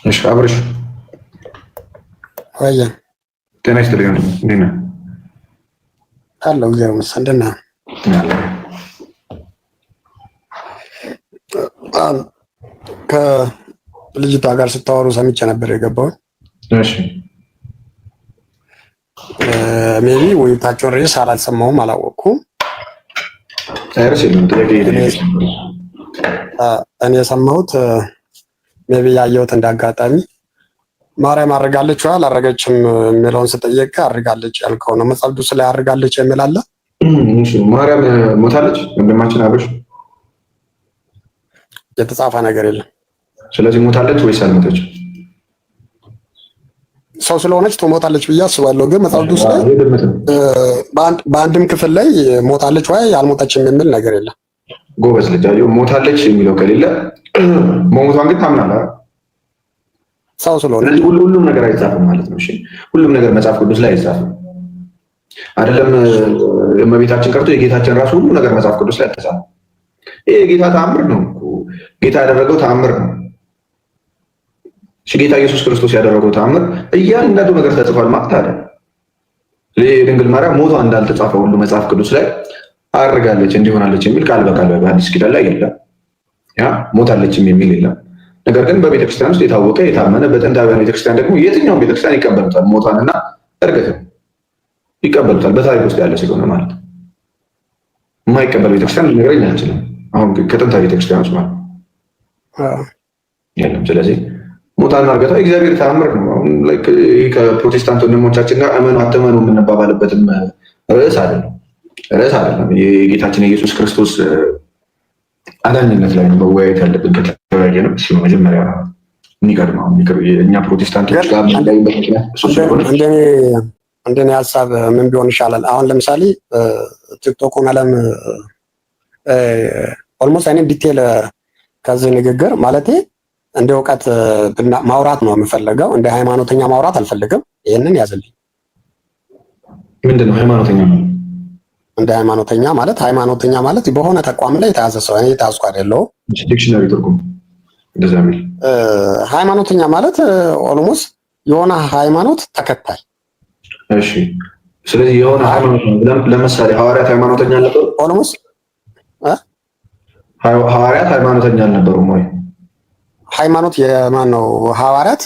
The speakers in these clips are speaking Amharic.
እሺ አብርሽ ወየ ጤና ይስጥልኝ። እንዴት ነህ? አለው እግዚአብሔር ይመስገን። እንደት ነህ? ከልጅቷ ጋር ስታወሩ ሰምቼ ነበር የገባው። እሺ ሜቢ ውይይታቸውን ርዕስ አላልሰማሁም፣ አላወቅኩም። እኔ የሰማሁት ሜቢ ያየሁት እንዳጋጣሚ ማርያም አድርጋለች ወይ አላረገችም የሚለውን ስጠየቅ አድርጋለች ያልከው ነው። መጽሐፍ ቅዱስ ላይ አድርጋለች የሚል አለ? ማርያም ሞታለች ወንድማችን አብርሽ? የተጻፈ ነገር የለም። ስለዚህ ሞታለች ወይስ አልሞተች? ሰው ስለሆነች ትሞታለች ብዬ አስባለሁ። ግን መጽሐፍ ቅዱስ ላይ በአንድም ክፍል ላይ ሞታለች ወይ አልሞተችም የሚል ነገር የለም። ጎበዝ ልጅ አየሁ። ሞታለች የሚለው ከሌለ መሞቷን ግን ታምናለህ? ሰው ስለሆነ ሁሉም ነገር አይጻፍም ማለት ነው። እሺ ሁሉም ነገር መጽሐፍ ቅዱስ ላይ አይጻፍም አይደለም። እመቤታችን ቀርቶ የጌታችን ራሱ ሁሉ ነገር መጽሐፍ ቅዱስ ላይ አልተጻፈም። ይሄ የጌታ ተአምር ነው እኮ። ጌታ ያደረገው ተአምር ነው። ጌታ ኢየሱስ ክርስቶስ ያደረገው ተአምር እያንዳንዱ ነገር ተጽፏል ማለት አይደል? ድንግል ማርያም ሞቷ እንዳልተጻፈ ሁሉ መጽሐፍ ቅዱስ ላይ አድርጋለች እንዲሆናለች የሚል ቃል በቃል በአዲስ ኪዳን ላይ የለም። ያ ሞታለችም የሚል የለም። ነገር ግን በቤተክርስቲያን ውስጥ የታወቀ የታመነ በጥንታውያን ቤተክርስቲያን ደግሞ የትኛውን ቤተክርስቲያን ይቀበሉታል። ሞቷንና እርገትን ይቀበሉታል። በታሪክ ውስጥ ያለ ስለሆነ ማለት ነው። የማይቀበል ቤተክርስቲያን ሊነግረኝ አልችልም። አሁን ከጥንታዊ ቤተክርስቲያኖች ማለት የለም። ስለዚህ ሞታና እርገቷ እግዚአብሔር ተአምር ነው። አሁን ከፕሮቴስታንት ወንድሞቻችን ጋር እመኑ አትመኑ የምንባባልበትም ርዕስ አይደለም። የጌታችን የኢየሱስ ክርስቶስ አዳኝነት ላይ ነው መወያየት ያለብን። ከተወያየ ነው መጀመሪያ የሚቀድመው እኛ ፕሮቴስታንቶች ጋር እንደኔ ሀሳብ ምን ቢሆን ይሻላል? አሁን ለምሳሌ ቲክቶኩን አለም ኦልሞስት አይኔም ዲቴል ከዚህ ንግግር ማለቴ እንደ እውቀት ማውራት ነው የምፈልገው። እንደ ሃይማኖተኛ ማውራት አልፈልግም። ይህንን ያዝልኝ። ምንድን ነው ሃይማኖተኛ? እንደ ሃይማኖተኛ ማለት በሆነ ተቋም ላይ የተያዘ ሰው። እኔ የታዝኩ አይደለሁም። ዲክሽነሪ ትርጉም እንደዛ የሚል ሃይማኖተኛ ማለት ኦልሞስት የሆነ ሃይማኖት ተከታይ። እሺ፣ ስለዚህ የሆነ ሃይማኖት ለምሳሌ ሐዋርያት ሃይማኖተኛ አልነበሩ? ኦልሞስት ሐዋርያት ሃይማኖተኛ አልነበሩም ወይ? ሃይማኖት የማን ነው? ሐዋርያት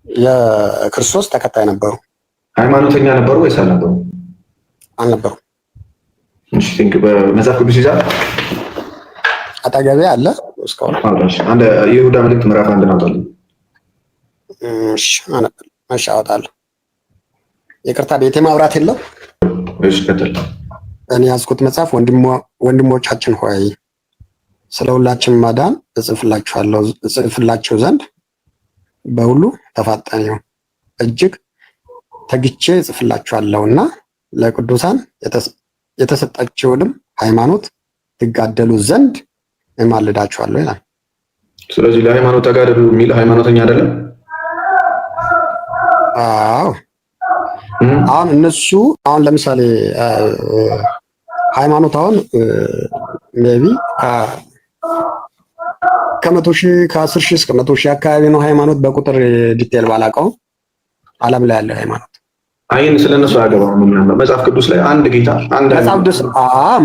የክርስቶስ ተከታይ ነበሩ። ሃይማኖተኛ ነበሩ ወይስ አልነበሩ? አልነበሩም። እሺ፣ በመጽሐፍ ቅዱስ ይዛል አጠገቤ አለ። እስካሁን አንድ የይሁዳ መልእክት ምዕራፍ 1 አውጣልኝ። እሺ አወጣለሁ። ይቅርታ ቤቴ ማብራት የለው። እሺ ቀጥል። እኔ ያዝኩት መጽሐፍ ወንድሞቻችን ሆይ ስለ ሁላችን ማዳን እጽፍላችሁ ዘንድ በሁሉ ተፋጠኑ፣ እጅግ ተግቼ እጽፍላችኋለሁና ለቅዱሳን የተሰጣችውንም ሃይማኖት ትጋደሉ ዘንድ እማልዳችኋለሁ ይላል። ስለዚህ ለሃይማኖት ተጋደሉ የሚል ሃይማኖተኛ አይደለም። አዎ አሁን እነሱ አሁን ለምሳሌ ሃይማኖት አሁን ሜቢ ከ100 ሺህ ከ10 ሺህ እስከ 100 ሺህ አካባቢ ነው ሃይማኖት። በቁጥር ዲቴል ባላውቀውም ዓለም ላይ ያለው ሃይማኖት አይን ስለነሱ አያገባም። መጽሐፍ ቅዱስ ላይ አንድ ጌታ አንድ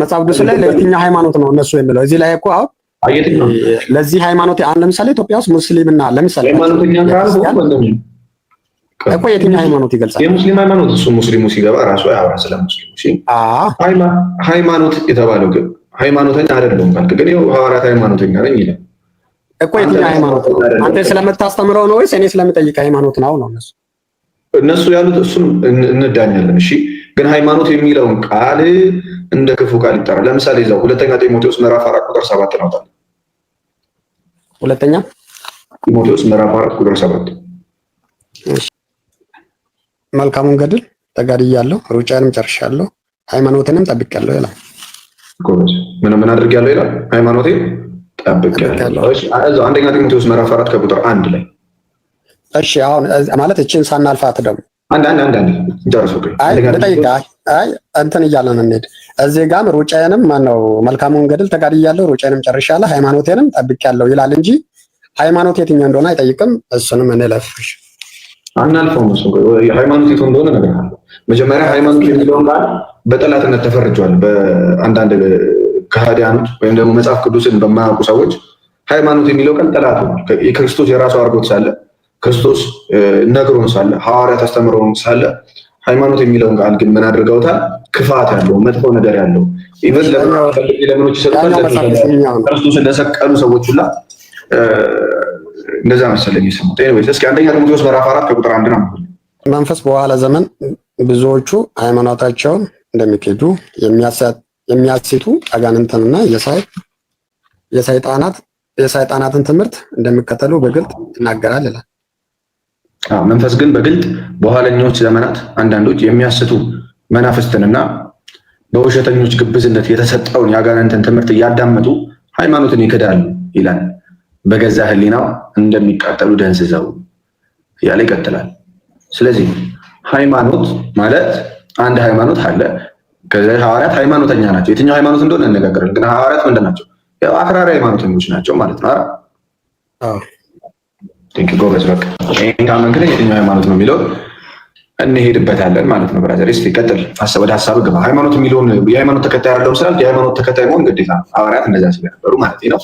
መጽሐፍ ቅዱስ ላይ ለየትኛው ሃይማኖት ነው እነሱ የሚለው? እዚህ ላይ እኮ አሁን ለዚህ ሃይማኖት አንድ ለምሳሌ ኢትዮጵያ ውስጥ ሙስሊምና ለምሳሌ እኮ የትኛው ሃይማኖት ይገልጻል? የሙስሊም ሃይማኖት እሱ ሙስሊሙ ሲገባ ራሱ ያወራ ስለ ሙስሊሙ። ሃይማኖት የተባለው ግን ሃይማኖተኛ አይደለም ካልክ ግን ይኸው ሐዋርያት ሃይማኖተኛ ነኝ ይላል እኮ። የትኛው ሃይማኖት ነው? አንተ ስለምታስተምረው ነው ወይስ እኔ ስለምጠይቅ ሃይማኖት ነው? እነሱ ያሉት እሱን እንዳኛለን። እሺ ግን ሃይማኖት የሚለውን ቃል እንደ ክፉ ቃል ይጠራል። ለምሳሌ እዛው ሁለተኛ ጢሞቴዎስ ምዕራፍ 4 ቁጥር 7 ነው። ሁለተኛ ጢሞቴዎስ ምዕራፍ 4 ቁጥር 7 መልካሙን ገድል ተጋድያለሁ፣ ሩጫዬንም ጨርሻለሁ፣ ሃይማኖትንም ጠብቄያለሁ ይላል። ምን አድርጌያለሁ ይላል? ሃይማኖቴን ጠብቄያለሁ። እዛው አንደኛ ጢሞቴዎስ ምዕራፍ 4 ከቁጥር 1 ላይ እሺ አሁን ማለት እቺን ሳናልፋት ደግሞ አንድ ጨርሶ እንትን እያለን እንሂድ። እዚህ ጋርም ሩጫዬንም ማነው መልካሙን ገድል ተጋድያለሁ፣ ሩጫዬንም ጨርሻለሁ፣ ሃይማኖቴንም ጠብቄያለሁ ይላል እንጂ ሃይማኖት የትኛው እንደሆነ አይጠይቅም። እሱንም እኔ ለፍሽ አናልፈው ነው። ሃይማኖት የቱ እንደሆነ ነገር አለ። መጀመሪያ ሃይማኖት የሚለውን ቃል በጠላትነት ተፈርጇል። በአንዳንድ ከሃዲያኖች ወይም ደግሞ መጽሐፍ ቅዱስን በማያውቁ ሰዎች ሃይማኖት የሚለው ቃል ጠላት ነው። የክርስቶስ የራሱ አድርጎት ሳለ ክርስቶስ ነግሮን ሳለ ሐዋርያት አስተምረውን ሳለ ሃይማኖት የሚለውን ቃል ግን ምን አድርገውታል? ክፋት ያለው መጥፎ ነገር ያለው ኢቨን ለምኖች ይሰጡታል። ክርስቶስ እንደሰቀሉ ሰዎች ሁላ እንደዛ መሰለኝ የሰሙት። እስኪ አንደኛ ጢሞቴዎስ ምዕራፍ 4 ከቁጥር 1 ነው። መንፈስ በኋላ ዘመን ብዙዎቹ ሃይማኖታቸውን እንደሚክዱ የሚያስቱ አጋንንትንና የሰይጣናትን ትምህርት እንደሚከተሉ በግልጥ ይናገራል ይላል። መንፈስ ግን በግልጥ በኋለኞች ዘመናት አንዳንዶች የሚያስቱ መናፍስትንና በውሸተኞች ግብዝነት የተሰጠውን የአጋንንትን ትምህርት እያዳመጡ ሃይማኖትን ይክዳሉ ይላል። በገዛ ሕሊናው እንደሚቃጠሉ ደንዝዘው እያለ ይቀጥላል። ስለዚህ ሃይማኖት ማለት አንድ ሃይማኖት አለ። ከዚህ ሐዋርያት ሃይማኖተኛ ናቸው። የትኛው ሃይማኖት እንደሆነ እንነጋገራለን። ግን ሐዋርያት ምንድን ናቸው? ያው አክራሪ ሃይማኖተኞች ናቸው ማለት ነው። ጎበዝ። በቃ ይህን ካመንክ የትኛው ሃይማኖት ነው የሚለውን እንሄድበታለን ማለት ነው። ብራዘር እስኪ ቀጥል፣ ወደ ሀሳብ ግባ። ሃይማኖት የሚለውን የሃይማኖት ተከታይ አይደለም ስላል የሃይማኖት ተከታይ መሆን ግዴታ ነው። ሐዋርያት እንደዛ ስለነበሩ ማለት ነው።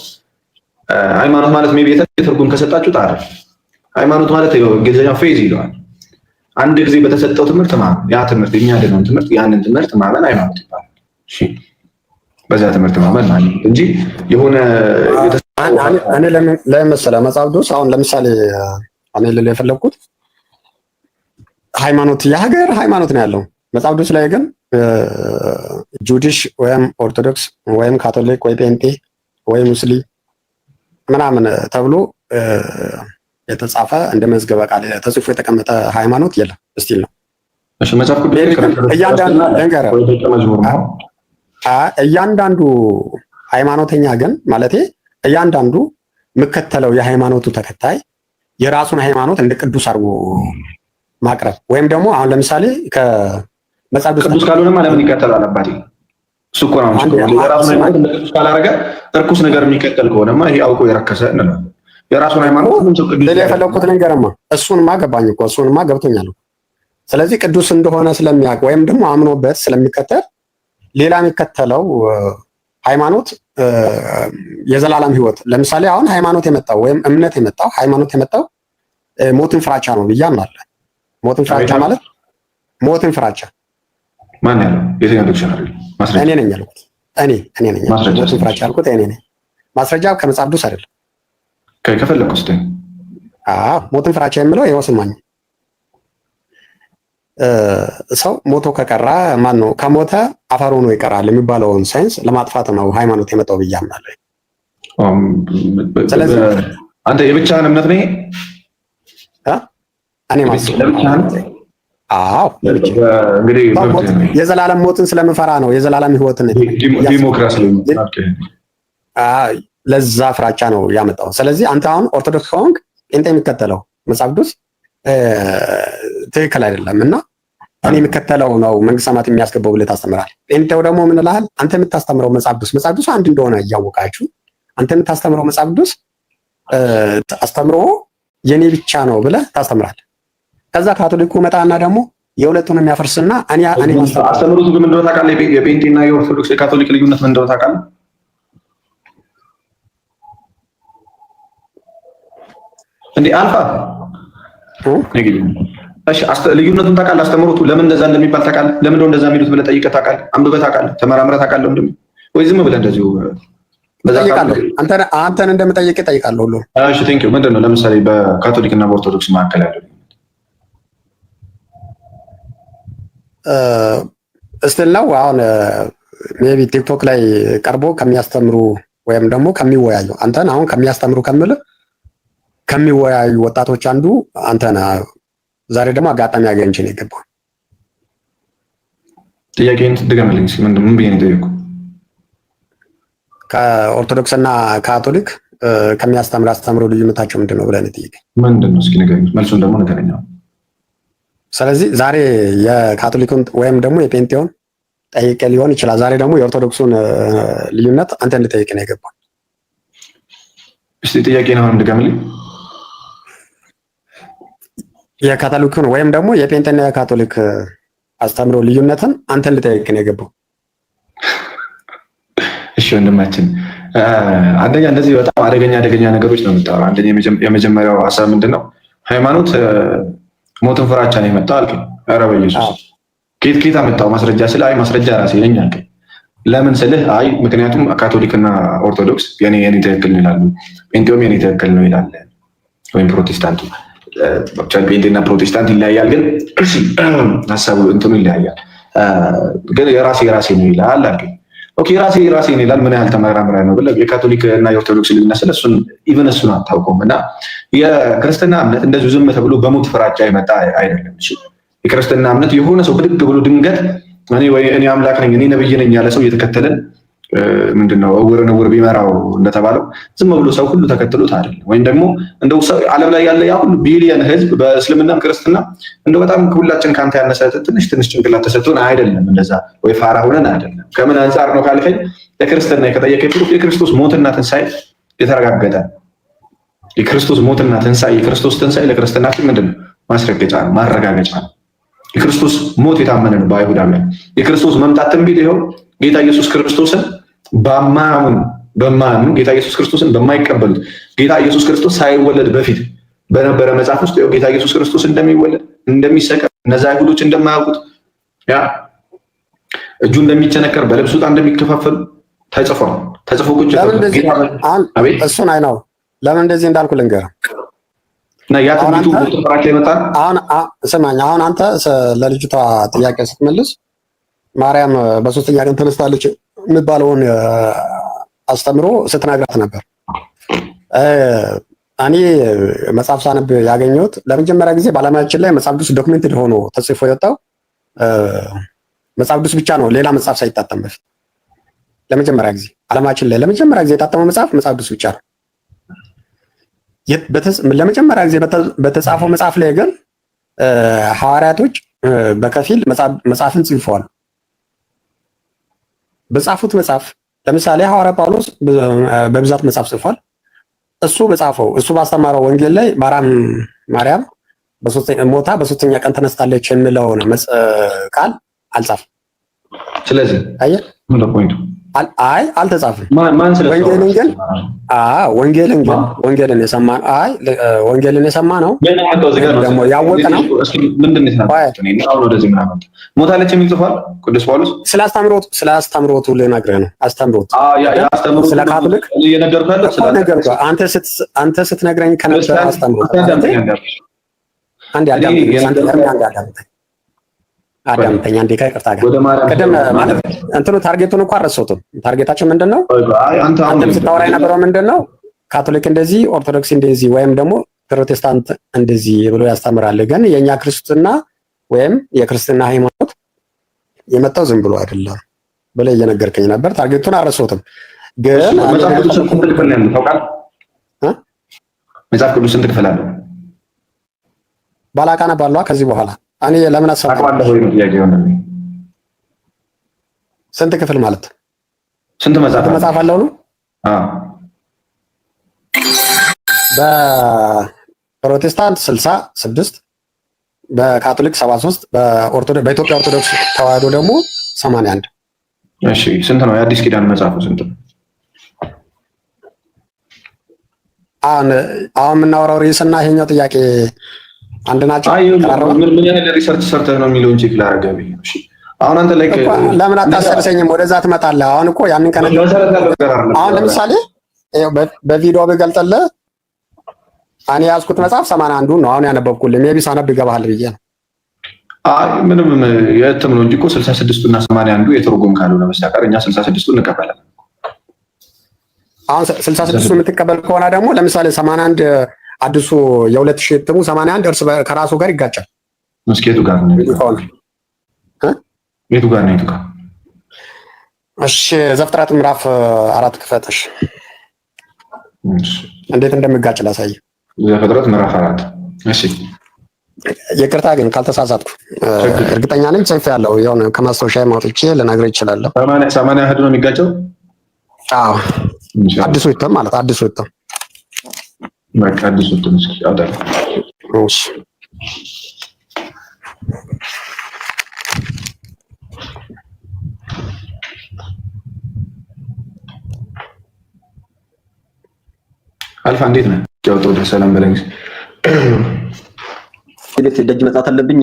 ሃይማኖት ማለት ሜይ ቢ ትርጉም ከሰጣችሁ ጣር ሃይማኖት ማለት እንግሊዝኛ ፌዝ ይለዋል። አንድ ጊዜ በተሰጠው ትምህርት ማመን፣ ያ ትምህርት የሚያድነውን ትምህርት ያንን ትምህርት ማመን ሃይማኖት ይባላል። እሺ፣ በዛ ትምህርት ማመን ማለት እንጂ የሆነ እኔ ለምን መሰለህ መጽሐፍ ቅዱስ አሁን ለምሳሌ እኔ ልል የፈለግኩት ሃይማኖት የሀገር ሃይማኖት ነው ያለው። መጽሐፍ ቅዱስ ላይ ግን ጁዲሽ ወይም ኦርቶዶክስ ወይም ካቶሊክ ወይ ጴንጤ ወይ ሙስሊም ምናምን ተብሎ የተጻፈ እንደ መዝገበ ቃል ተጽፎ የተቀመጠ ሃይማኖት የለም። እስቲል ነው። እሺ፣ መጽሐፍ ቅዱስ እያንዳንዱ ሃይማኖተኛ ግን ማለቴ እያንዳንዱ የሚከተለው የሃይማኖቱ ተከታይ የራሱን ሃይማኖት እንደ ቅዱስ አድርጎ ማቅረብ ወይም ደግሞ አሁን ለምሳሌ ከመጽሐፍ ቅዱስ ካልሆነማ ለምን ይከተላል? አባቴ እሱ እኮ ነው የራሱን ሃይማኖት እንደ ቅዱስ ካላደረገ እርኩስ ነገር የሚከተል ከሆነማ ይሄ አውቆ የረከሰ እንላለን። የራሱን ሃይማኖት ሌላ የፈለኩት ነገርማ እሱንማ ገባኝ እኮ እሱንማ ገብቶኛል። ስለዚህ ቅዱስ እንደሆነ ስለሚያውቅ ወይም ደግሞ አምኖበት ስለሚከተል ሌላ የሚከተለው ሃይማኖት የዘላለም ሕይወት ለምሳሌ አሁን ሃይማኖት የመጣው ወይም እምነት የመጣው ሃይማኖት የመጣው ሞትን ፍራቻ ነው ብዬ አምናለሁ። ሞትን ፍራቻ ማለት ሞትን ፍራቻ ማን ያለው? የትኛው ዲክሽነሪ? እኔ ነኝ ያልኩት። እኔ ነኝ ሞትን ፍራቻ ያልኩት እኔ ነኝ። ማስረጃ ከመጽሐፍ ቅዱስ አይደለም። ከፈለኩ እስቲ ሞትን ፍራቻ የምለው ይኸው ስማኝ። ሰው ሞቶ ከቀራ ማን ነው ከሞተ አፈር ሆኖ ይቀራል የሚባለውን ሳይንስ ለማጥፋት ነው ሃይማኖት የመጣው ብዬ አምናለሁ። ስለዚህ አንተ የብቻህን እምነት ነው እኔ እንግዲህ የዘላለም ሞትን ስለምፈራ ነው የዘላለም ሕይወትን ዲሞክራሲ ለዛ ፍራቻ ነው ያመጣው። ስለዚህ አንተ አሁን ኦርቶዶክስ ከሆንክ ጴንጤ የሚከተለው መጽሐፍ ቅዱስ ትክክል አይደለም እና እኔ የሚከተለው ነው መንግስተ ሰማያት የሚያስገባው ብለህ ታስተምራለህ። ጴንጤው ደግሞ ምን እልሃለሁ? አንተ የምታስተምረው መጽሐፍ ቅዱስ አንድ እንደሆነ እያወቃችሁ አንተ የምታስተምረው መጽሐፍ ቅዱስ አስተምሮ የኔ ብቻ ነው ብለህ ታስተምራለህ። ከዛ ካቶሊኩ መጣና ደግሞ የሁለቱን የሚያፈርስና እኔ አስተምሮቱ ግን እንደሆነ ታውቃለህ። የጴንጤና የኦርቶዶክስ የካቶሊክ ልዩነት ምን እንደሆነ ታውቃለህ? እንዴ አልፋ እሺ፣ ልዩነቱን ታውቃለህ? አስተምሮቱ ለምን እንደዛ እንደሚባል ታውቃለህ? ለምን እንደዛ የሚሉት ብለህ ጠይቀህ ታውቃለህ? አንብበህ ታውቃለህ? ተመራምረህ ታውቃለህ? እንደም ወይ ዝም ብለህ እንደዚሁ አንተን እንደምጠይቅ እጠይቃለሁ ሁሉ። እሺ ቴንክ ዩ። ምንድን ነው ለምሳሌ በካቶሊክ እና በኦርቶዶክስ መካከል ያለው እስቲል ነው? አሁን ሜቢ ቲክቶክ ላይ ቀርቦ ከሚያስተምሩ ወይም ደግሞ ከሚወያዩ አንተን አሁን ከሚያስተምሩ ከሚወያዩ ወጣቶች አንዱ አንተ ነህ። ዛሬ ደግሞ አጋጣሚ አገኝቼ ነው የገባው። ጥያቄን ትድገምልኝ እስኪ። ምን ብዬ ነው የጠየኩህ? ከኦርቶዶክስ እና ካቶሊክ ከሚያስተምር አስተምሮ ልዩነታቸው ምንድን ነው ብለህ ነው የጠየቀኝ። ምንድን ነው እስኪ ንገረኝ። መልሱን ደግሞ ንገረኝ። ስለዚህ ዛሬ የካቶሊኩን ወይም ደግሞ የጴንጤውን ጠይቄ ሊሆን ይችላል። ዛሬ ደግሞ የኦርቶዶክሱን ልዩነት አንተ እንድጠይቅ ነው የገባው። እስቲ ጥያቄ ነው እንድገምልኝ። የካቶሊክን ወይም ደግሞ የጴንጤና የካቶሊክ አስተምሮ ልዩነትን አንተን ልጠይቅ ነው የገባው። እሺ ወንድማችን፣ አንደኛ እንደዚህ በጣም አደገኛ ነገሮች ነው የምታወራው። አንደኛ የመጀመሪያው ሀሳብ ምንድን ነው? ሃይማኖት ሞትን ፍራቻ ነው የመጣው አልከኝ። ኧረ በኢየሱስ ኬት አመጣው ማስረጃ? ስለ አይ ማስረጃ ራሴ ነኝ አልከኝ። ለምን ስልህ አይ ምክንያቱም ካቶሊክና ኦርቶዶክስ የኔ ትክክል ነው ይላሉ፣ ጴንጤውም የኔ ትክክል ነው ይላል፣ ወይም ፕሮቴስታንቱ። ጴንጤና ፕሮቴስታንት ይለያያል፣ ግን ሀሳቡ እንትኑ ይለያያል። ግን የራሴ ነው ይላል አልከኝ። ኦኬ ራሴ ነው ይላል። ምን ያህል ተመራምረህ ነው ብለህ የካቶሊክ እና የኦርቶዶክስ ልዩነት ስለ እሱን አታውቀውም። እና የክርስትና እምነት እንደዚሁ ዝም ተብሎ በሞት ፍራቻ የመጣ አይደለም። እሺ የክርስትና እምነት የሆነ ሰው ብድግ ብሎ ድንገት እኔ አምላክ ነኝ እኔ ነብይ ነኝ ያለ ሰው እየተከተለን ምንድነው እውር ቢመራው እንደተባለው ዝም ብሎ ሰው ሁሉ ተከትሎት አይደለም። ወይም ደግሞ እንደው ዓለም ላይ ያለ ያ ሁሉ ቢሊየን ህዝብ በእስልምናም ክርስትና እንደው በጣም ሁላችን ካንተ ያነሰ ትንሽ ጭንቅላት ተሰጥቶን አይደለም። እንደዛ ወይ ፋራ ሆነን አይደለም። ከምን አንጻር ነው ካልከኝ ለክርስትና ከጠየቀኝ ፕሩፍ የክርስቶስ ሞትና ትንሳኤ የተረጋገጠ የክርስቶስ ሞትና ትንሳኤ የክርስቶስ ትንሳኤ ለክርስትናችን ምንድነው ማስረገጫ ነው፣ ማረጋገጫ ነው። የክርስቶስ ሞት የታመነ ነው በአይሁዳውያን። የክርስቶስ መምጣት ትንቢት ይኸው ጌታ ኢየሱስ ክርስቶስን በማያምኑ ጌታ ኢየሱስ ክርስቶስን በማይቀበሉት ጌታ ኢየሱስ ክርስቶስ ሳይወለድ በፊት በነበረ መጽሐፍ ውስጥ ጌታ ኢየሱስ ክርስቶስ እንደሚወለድ እንደሚሰቀል እነዛ አይሁዶች እንደማያውቁት ያ እጁ እንደሚቸነከር በልብሱ ዕጣ እንደሚከፋፈሉ ተጽፎ ቁጭ እሱን አይ ነው። ለምን እንደዚህ እንዳልኩ ልንገርህ እና ያ ትንቢቱ ተፈራከ ይመጣል። ስማኝ፣ አሁን አንተ ለልጅቷ ጥያቄ ስትመልስ ማርያም በሶስተኛ ቀን ተነስታለች የሚባለውን አስተምሮ ስትናግራት ነበር። እኔ መጽሐፍ ሳነብ ያገኘሁት ለመጀመሪያ ጊዜ በዓለማችን ላይ መጽሐፍ ቅዱስ ዶክመንትድ ሆኖ ተጽፎ የወጣው መጽሐፍ ቅዱስ ብቻ ነው፣ ሌላ መጽሐፍ ሳይታተም በፊት ለመጀመሪያ ጊዜ ዓለማችን ላይ ለመጀመሪያ ጊዜ የታተመው መጽሐፍ ቅዱስ ብቻ ነው። ለመጀመሪያ ጊዜ በተጻፈው መጽሐፍ ላይ ግን ሐዋርያቶች በከፊል መጽሐፍን ጽፈዋል። በጻፉት መጽሐፍ ለምሳሌ ሐዋርያ ጳውሎስ በብዛት መጽሐፍ ጽፏል። እሱ ባስተማረው ወንጌል ላይ ማርያም ሞታ በሶስተኛ ቀን ተነስታለች የሚለውን ቃል አልጻፈም። ስለዚህ አየህ አልተጻፈም። ወንጌልን የሰማ ነው ደግሞ ያወቀ ነው። ሞታለች የሚል ጽፏል ቅዱስ ጳውሎስ። ስለ አስተምሮቱ ልነግርህ ነው። ስለ ካቶሊክ አንተ ስትነግረኝ ከነበረ አስተምሮት አዳምጠኛ እንዴ ከይቅርታ ጋር ቀደም ማለት እንትኑ ታርጌቱን እንኳን አልረሳሁትም። ታርጌታችን ምንድነው? አንተም ስታወራ የነበረው ምንድነው? ካቶሊክ እንደዚህ፣ ኦርቶዶክስ እንደዚህ ወይም ደግሞ ፕሮቴስታንት እንደዚህ ብሎ ያስተምራል። ግን የኛ ክርስትና ወይም የክርስትና ሃይማኖት የመጣው ዝም ብሎ አይደለም ብለህ እየነገርከኝ ነበር። ታርጌቱን አልረሳሁትም። ግን መጽሐፍ ቅዱስ ስንት ክፍል ነው ታውቃለህ? መጽሐፍ ቅዱስ ስንት ክፍል አለው? ባላቃና ባሏ ከዚህ በኋላ እኔ ለምን አሰብኩ? ስንት ክፍል ማለት ስንት መጽሐፍ አለው ነው? በፕሮቴስታንት 66፣ በካቶሊክ 73፣ በኢትዮጵያ ኦርቶዶክስ ተዋህዶ ደግሞ 81። እሺ ስንት ነው የአዲስ ኪዳን መጽሐፉ ስንት ነው? አሁን የምናወራው ርዕስና ይሄኛው ጥያቄ አንድ ናቸው። ምን ያህል ሪሰርች ሰርተህ ነው የሚለውን ቼክ ላደርገህ። እሺ አሁን አንተ ላይ ለምን አታሰርሰኝም? ወደዛ ትመጣለህ። አሁን እኮ ያንን ቀን አሁን ለምሳሌ በቪዲዮ ብገልጥልህ እኔ ያዝኩት መጽሐፍ 81 ነው አሁን ያነበብኩልህ። ሜቢ ሳነብ ይገባሃል ብዬ ነው። አይ ምንም የእትም ነው እንጂ እኮ 66 እና 81 የትርጉም ካልሆነ በስተቀር እኛ 66 እንቀበላለን። አሁን 66 የምትቀበል ከሆነ ደግሞ ለምሳሌ 81 አዲሱ የ2000 እትሙ 81 እርስ ከራሱ ጋር ይጋጫል። መስኬቱ ጋር ነው የቱ ጋር ነው? እሺ ዘፍጥረት ምዕራፍ 4 ክፈተሽ እንዴት እንደሚጋጭ ላሳይ። ዘፍጥረት ምዕራፍ 4 እሺ። ይቅርታ ግን ካልተሳሳትኩ እርግጠኛ ነኝ ጽፌ ያለው የሆነ ከማስታወሻ ማውጥቼ ልነግርህ እችላለሁ። 80 ነው የሚጋጨው? አዎ አዲሱ እትም ማለት አዲሱ እትም በቃ አዲሱ ትንሽ ያውጣል። እሺ አልፋ እንዴት ነህ? ጫውቶ ወደ ሰላም በለኝ። ቤት ደጅ መጣት አለብኝ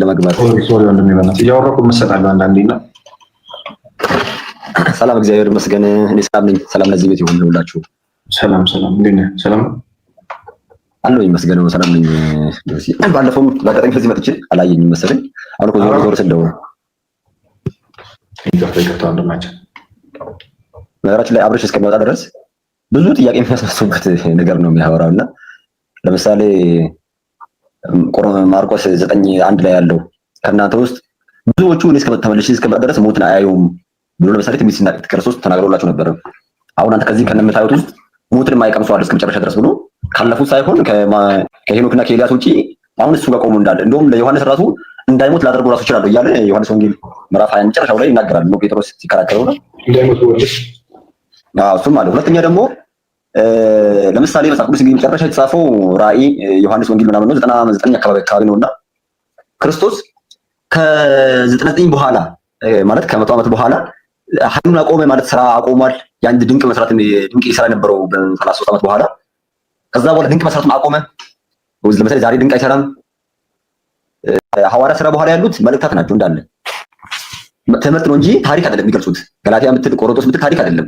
ለመግባት። ሶሪ ወንድሜ በእናትህ እያወራሁ እመሰጣለሁ አንዳንዴ እና ሰላም እግዚአብሔር ይመስገን። እኔ ሰላም ነኝ። ሰላም ለዚህ ቤት ይሁን ሁላችሁ። ሰላም እንዴት ነህ? ሰላም አለው ይመስገን። ሰላም ነኝ። ባለፈውም በአጋጣሚ ከዚህ መጥቼ አላየኝም መሰለኝ። አሁን እኮ ዞር ስደው ይቅርታ ወንድማችን። ነገራችን ላይ አብረሽ እስከሚወጣ ድረስ ብዙ ጥያቄ የሚያስነሱበት ነገር ነው የሚያወራው እና ለምሳሌ ማርቆስ 9:1 ላይ ያለው ከእናንተ ውስጥ ብዙዎቹ እኔ ተመልሼ እስከመጣ ድረስ ሞትን አያዩም ብሎ ለምሳሌ ትንቢት ሲናገር ክርስቶስ ተናግሮላችሁ ነበር። አሁን አንተ ከዚህ ከነምታዩት ውስጥ ሞትን የማይቀምሱ አለ እስከ መጨረሻ ድረስ ብሎ ካለፉት ሳይሆን ከሄኖክና ከኤልያስ ውጪ አሁን እሱ ጋር ቆሞ እንዳለ እንደውም ለዮሐንስ ራሱ እንዳይሞት ላደርገው ራሱ ይችላል እያለ ዮሐንስ ወንጌል ምዕራፍ 20 መጨረሻው ላይ ይናገራል። ነው ጴጥሮስ ሲከራከረው ነው እንዳይሞት ወልስ እሱም አለ። ሁለተኛ ደግሞ ለምሳሌ መጽሐፍ ቅዱስ እንግዲህ መጨረሻ የተጻፈው ራእይ ዮሐንስ ወንጌል ምናምን ነው 99 አካባቢ ነውና ክርስቶስ ከ99 በኋላ ማለት ከ100 ዓመት በኋላ ኃይሉን አቆመ ማለት ስራ አቆሟል። ያን ድንቅ መስራት ድንቅ ይሰራ የነበረው በ33 ዓመት በኋላ ከዛ በኋላ ድንቅ መስራቱን አቆመ። ለምሳሌ ዛሬ ድንቅ አይሰራም። ሐዋርያ ስራ በኋላ ያሉት መልእክታት ናቸው እንዳለ ትምህርት ነው እንጂ ታሪክ አይደለም የሚገልጹት። ገላትያ ምትል ቆሮንቶስ ምትል ታሪክ አይደለም፣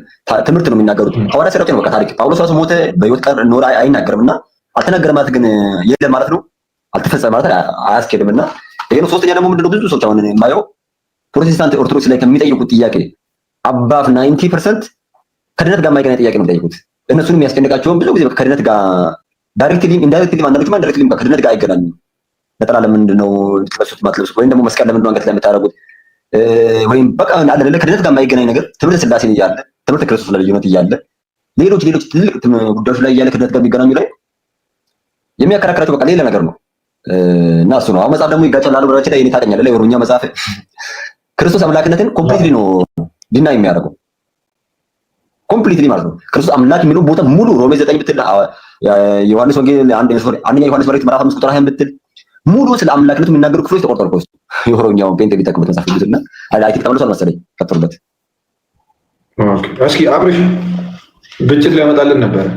ትምህርት ነው የሚናገሩት። ሐዋርያ ስራቸው ነው በቃ ታሪክ። ጳውሎስ ራሱ ሞተ በህይወት ቀር ኖር አይናገርምና አልተናገረ ማለት ግን የለም ማለት ነው፣ አልተፈጸመ ማለት አያስኬድምና ይሄ ነው። ሶስተኛ ደግሞ ምንድነው ብዙ ሰዎች አሁን የማየው ፕሮቴስታንት ኦርቶዶክስ ላይ ከሚጠይቁት ጥያቄ አባፍ 90% ከድነት ጋር የማይገናኝ ጥያቄ ነው የሚጠይቁት። እነሱን የሚያስጨንቃቸውን ብዙ ጊዜ ከድነት ጋር ዳይሬክትሊ ኢንዳይሬክትሊ አንዳንዶቹ ኢንዳይሬክትሊ ከድነት ጋር አይገናኙም። ነጠላ ለምንድን ነው የምትለብሱት ማትለብሱት፣ ወይም ደግሞ መስቀል ለምንድን ነው አንገት ላይ የምታደርጉት፣ ወይም በቃ አይደለ ከድነት ጋር የማይገናኝ ነገር ትምህርት ስላሴን እያለ ትምህርት ክርስቶስ ለልዩነት እያለ ሌሎች ትልቅ ጉዳዮች ላይ እያለ ከድነት ጋር የሚገናኙ ላይ የሚያከራክራቸው በቃ ሌላ ነገር ነው እና እሱ ነው። አሁን መጽሐፍ ደግሞ ይጋጫል አሉ ብራችን ላይ እኔ ታውቀኛለህ ላይ የኦሮምኛ መጽሐፍ ክርስቶስ አምላክነትን ኮምፕሊትሊ ነው ዲና የሚያደርገው ኮምፕሊትሊ ማለት ነው። ክርስቶስ አምላክ የሚለው ቦታ ሙሉ ሮሜ 9 ብትል ዮሐንስ ወንጌል አንደኛ ዮሐንስ ምዕራፍ 5 ቁጥር 20 ብትል ሙሉ ስለ አምላክነቱ የሚናገሩ ክፍሎች ተቆርጠው ነው። የኦሮምኛው ፔንት ቢጠቅምበት መጽሐፍ ቅዱስና አይቲክ ተመልሷል መሰለኝ ቀጥሉበት። ኦኬ እስኪ አብረሽ ብጭት ሊያመጣልን ነበር።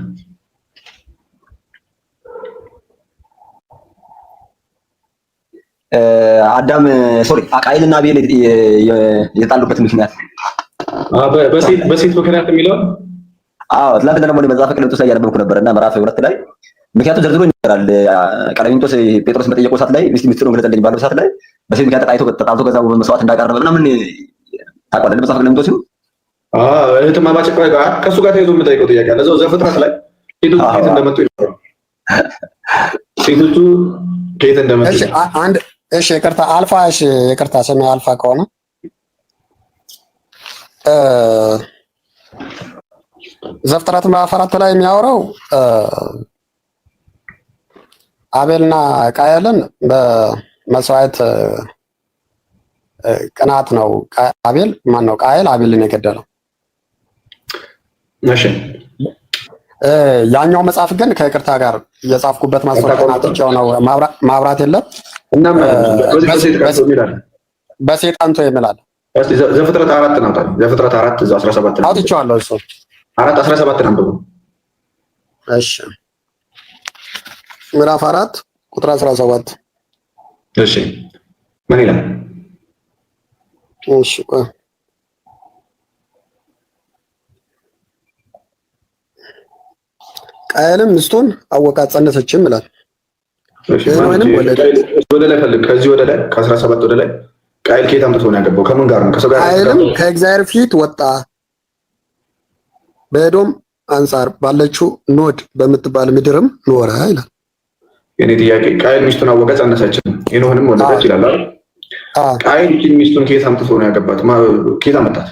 አዳም ሶሪ ቃየልና አቤል የጣሉበት ምክንያት በሴት ምክንያት የሚለው ትላንትና ደግሞ መጽሐፈ ቀሌምንጦስ ላይ ያነበብኩ ነበርና ምዕራፍ 2 ላይ ምክንያቱ ዘርዝሮ ይናገራል። ቀሌምንጦስ ጴጥሮስ በጠየቀው ሰዓት ላይ ሚስጥሩን ገለጸልኝ ባለው ሰዓት ላይ በሴት ምክንያት ተጣልቶ ከዛ መስዋዕት እንዳቀረበ ምናምን ታውቃለህ መጽሐፈ ቀሌምንጦስ ነው። እህትማማች ከእሱ ጋር ተይዞ የምጠይቀው ጥያቄ አለ። እዛው ዘፍጥረት ላይ ሴቶቹ ከየት እንደመጡ ይኖራል። ሴቶቹ ከየት እንደመጡ እሺ ይቅርታ አልፋ ይቅርታ ስሜ አልፋ ከሆነ ዘፍጥረት ምዕራፍ 4 ላይ የሚያወራው አቤልና ቃየልን በመስዋዕት ቅናት ነው። አቤል ማን ነው? ቃየል አቤልን የገደለው። እሺ ያኛው መጽሐፍ ግን ከይቅርታ ጋር የጻፍኩበት ማስወጣናቸው ነው። ማብራት የለም እና በሴት አንቶ ይምላል። ዘፍጥረት 4 ነው። ዘፍጥረት 4 እዛ 17 ነው አውጥቼዋለሁ። እሱ 4:17 ነው። እሺ ምዕራፍ 4 ቁጥር 17 እሺ ምን ይላል? እሺ ቃየልም ሚስቱን አወቃት ጸነሰችም ይላል። ወደ ላይ ፈልግ። ከዚህ ወደ ላይ ከ17 ወደ ላይ ቃየል ከየት አምጥቶ ነው ያገባው? ከምን ጋር ነው? ከሰው ጋር። ቃየልም ከእግዚአብሔር ፊት ወጣ፣ በኤዶም አንጻር ባለችው ኖድ በምትባል ምድርም ኖረ ይላል። የኔ ጥያቄ ቃየል ሚስቱን አወቀ ጸነሰችም፣ ሄኖክንም ወለደች ይላል አይደል? ቃየል ሚስቱን ከየት አምጥቶ ነው ያገባት? ከየት አመጣት?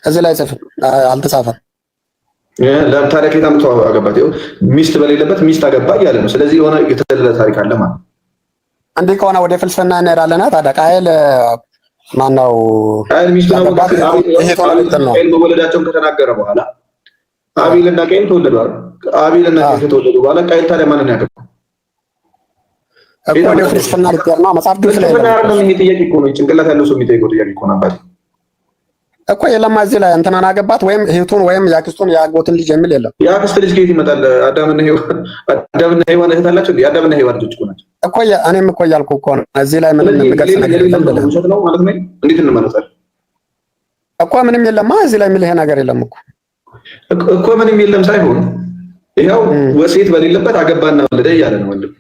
እዚህ ላይ ጽፍ አልተጻፈም። ለምታሪክ ከየት አምጥቶ አገባት? ሚስት በሌለበት ሚስት አገባ እያለ ነው። ስለዚህ የሆነ የተደለለ ታሪክ አለ ማለት ነው። እንዲህ ከሆነ ወደ ፍልስፍና እንሄዳለን። ታዲያ ቃየል ማነው? ቃየል ሚስቱን አወቀ። መወለዳቸውን ከተናገረ በኋላ አቤልና ቃየል ተወለዱ አይደል? አቤልና ቃየል ከተወለዱ በኋላ ቃየል ታዲያ ማንን ያገባው? እኮ ወደ ፍልስፍና ልትሄድ ነው። መጽሐፍ ቅዱስ ላይ አይደለም። ይሄ ጥያቄ እኮ ነው፣ ጭንቅላት ያለው ሰው የሚጠይቀው ጥያቄ እኮ ነው አባቴ። እኮ የለም እዚህ ላይ እንትናን አገባት ወይም እህቱን ወይም ያክስቱን ያጎትን ልጅ የሚል የለም። የአክስት ልጅ ከየት ይመጣል? አዳምና ሔዋን እህት አላቸው። አዳምና ሔዋን ልጆች እኮ ናቸው እኮ። እኔም እኮ እያልኩ እኮ ነው እዚህ ላይ ምንም የሚገልጽ ነገር የለም ነው ማለት ነው። እንዴት እንመለሳለን እኮ? ምንም የለማ እዚህ ላይ የሚል ይሄ ነገር የለም እኮ ምንም የለም ሳይሆን ይኸው ወሴት በሌለበት አገባና ወለደ እያለ ነው ወንድም።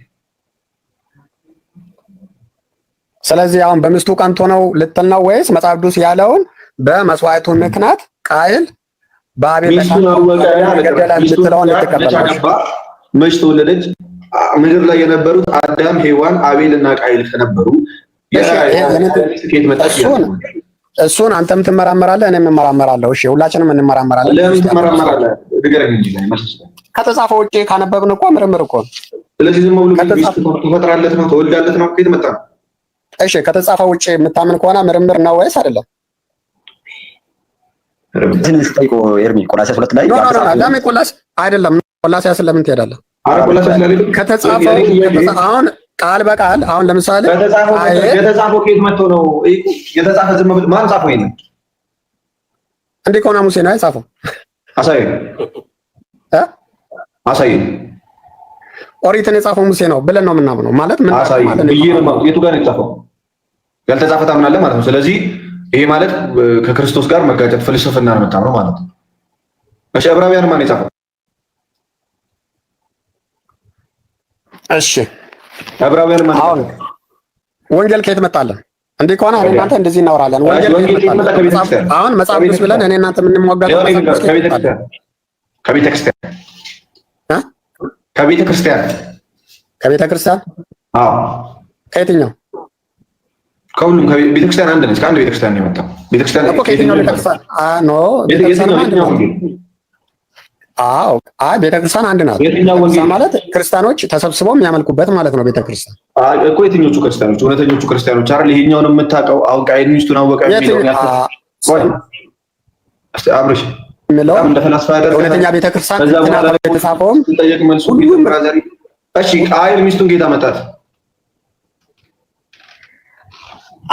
ስለዚህ አሁን በሚስቱ ቀንቶ ነው ልትል ነው ወይስ መጽሐፍ ቅዱስ ያለውን በመስዋዕቱ ምክንያት ቃየል በአቤል ገደላ ልትለውን ልትቀበላለች? መች ተወለደች? ምድር ላይ የነበሩት አዳም፣ ሔዋን፣ አቤል እና ቃየል ከነበሩ እሱን አንተም ትመራመራለህ፣ እኔም እመራመራለሁ። እሺ ሁላችንም እንመራመራለን። ለምን ትመራመራለህ? ንገረኝ እንጂ ከተጻፈው ውጭ ካነበብን እኮ ምርምር እኮ። ስለዚህ ዝም ብሎ ትፈጥራለት ነው ተወልዳለት ነው ከየት መጣ? እሺ ከተጻፈው ውጭ የምታምን ከሆነ ምርምር ነው ወይስ አይደለም? ትንሽ ጠይቆ ኤርሚ ቆላስይስ 2 ላይ ለምን ቆላስይስ አይደለም? ቆላስይስ ለምን ትሄዳለህ? ከተጻፈው አሁን ቃል በቃል አሁን ለምሳሌ የተጻፈው ከየት መጥቶ ነው የተጻፈ? ዝም ብሎ ማን ጻፈው? ይሄን እንዴ ከሆነ ሙሴ ነው የጻፈው። አሳየን። ኦሪትን የጻፈው ሙሴ ነው ብለን ነው የምናምነው ማለት ምን ማለት ነው? የቱ ጋር ነው የተጻፈው? ያልተጻፈ ታምናለህ ማለት ነው። ስለዚህ ይሄ ማለት ከክርስቶስ ጋር መጋጨት ፍልስፍና ነው የምታምነው ማለት ነው። እሺ ዕብራውያን ማን የጻፈው? እሺ ዕብራውያን ማን? ወንጌል ከየት መጣለን? እንዴ ከሆነ እኔ እናንተ እንደዚህ እናወራለን። ወንጌል ከየት መጣ? አሁን መጽሐፍ ቅዱስ ብለን እኔ እናንተ የምንሟገተው ከቤተ ክርስቲያን አዎ። ከየትኛው? ከሁሉም ቤተክርስቲያን አንድ ነች። ከአንድ ቤተክርስቲያን ነው የመጣው። ቤተክርስቲያን እኮ ከየትኛው ቤተክርስቲያን? ኖ ቤተክርስቲያን አንድ ነው። አዎ ቤተክርስቲያን አንድ ናት። ማለት ክርስቲያኖች ተሰብስበው የሚያመልኩበት ማለት ነው ቤተክርስቲያን እኮ። የትኞቹ ክርስቲያኖች? እውነተኞቹ ክርስቲያኖች አይደል? ይሄኛውን የምታውቀው አሁን ቃየል ሚስቱን አወቀ የሚለው አብርሽ የሚለው እንደ ፈላስፋ ያደርጋል። እውነተኛ ቤተክርስቲያን የተጻፈውም ጠየቅ መልሱ ብራዘር። እሺ ቃየል ሚስቱን ጌታ መጣት።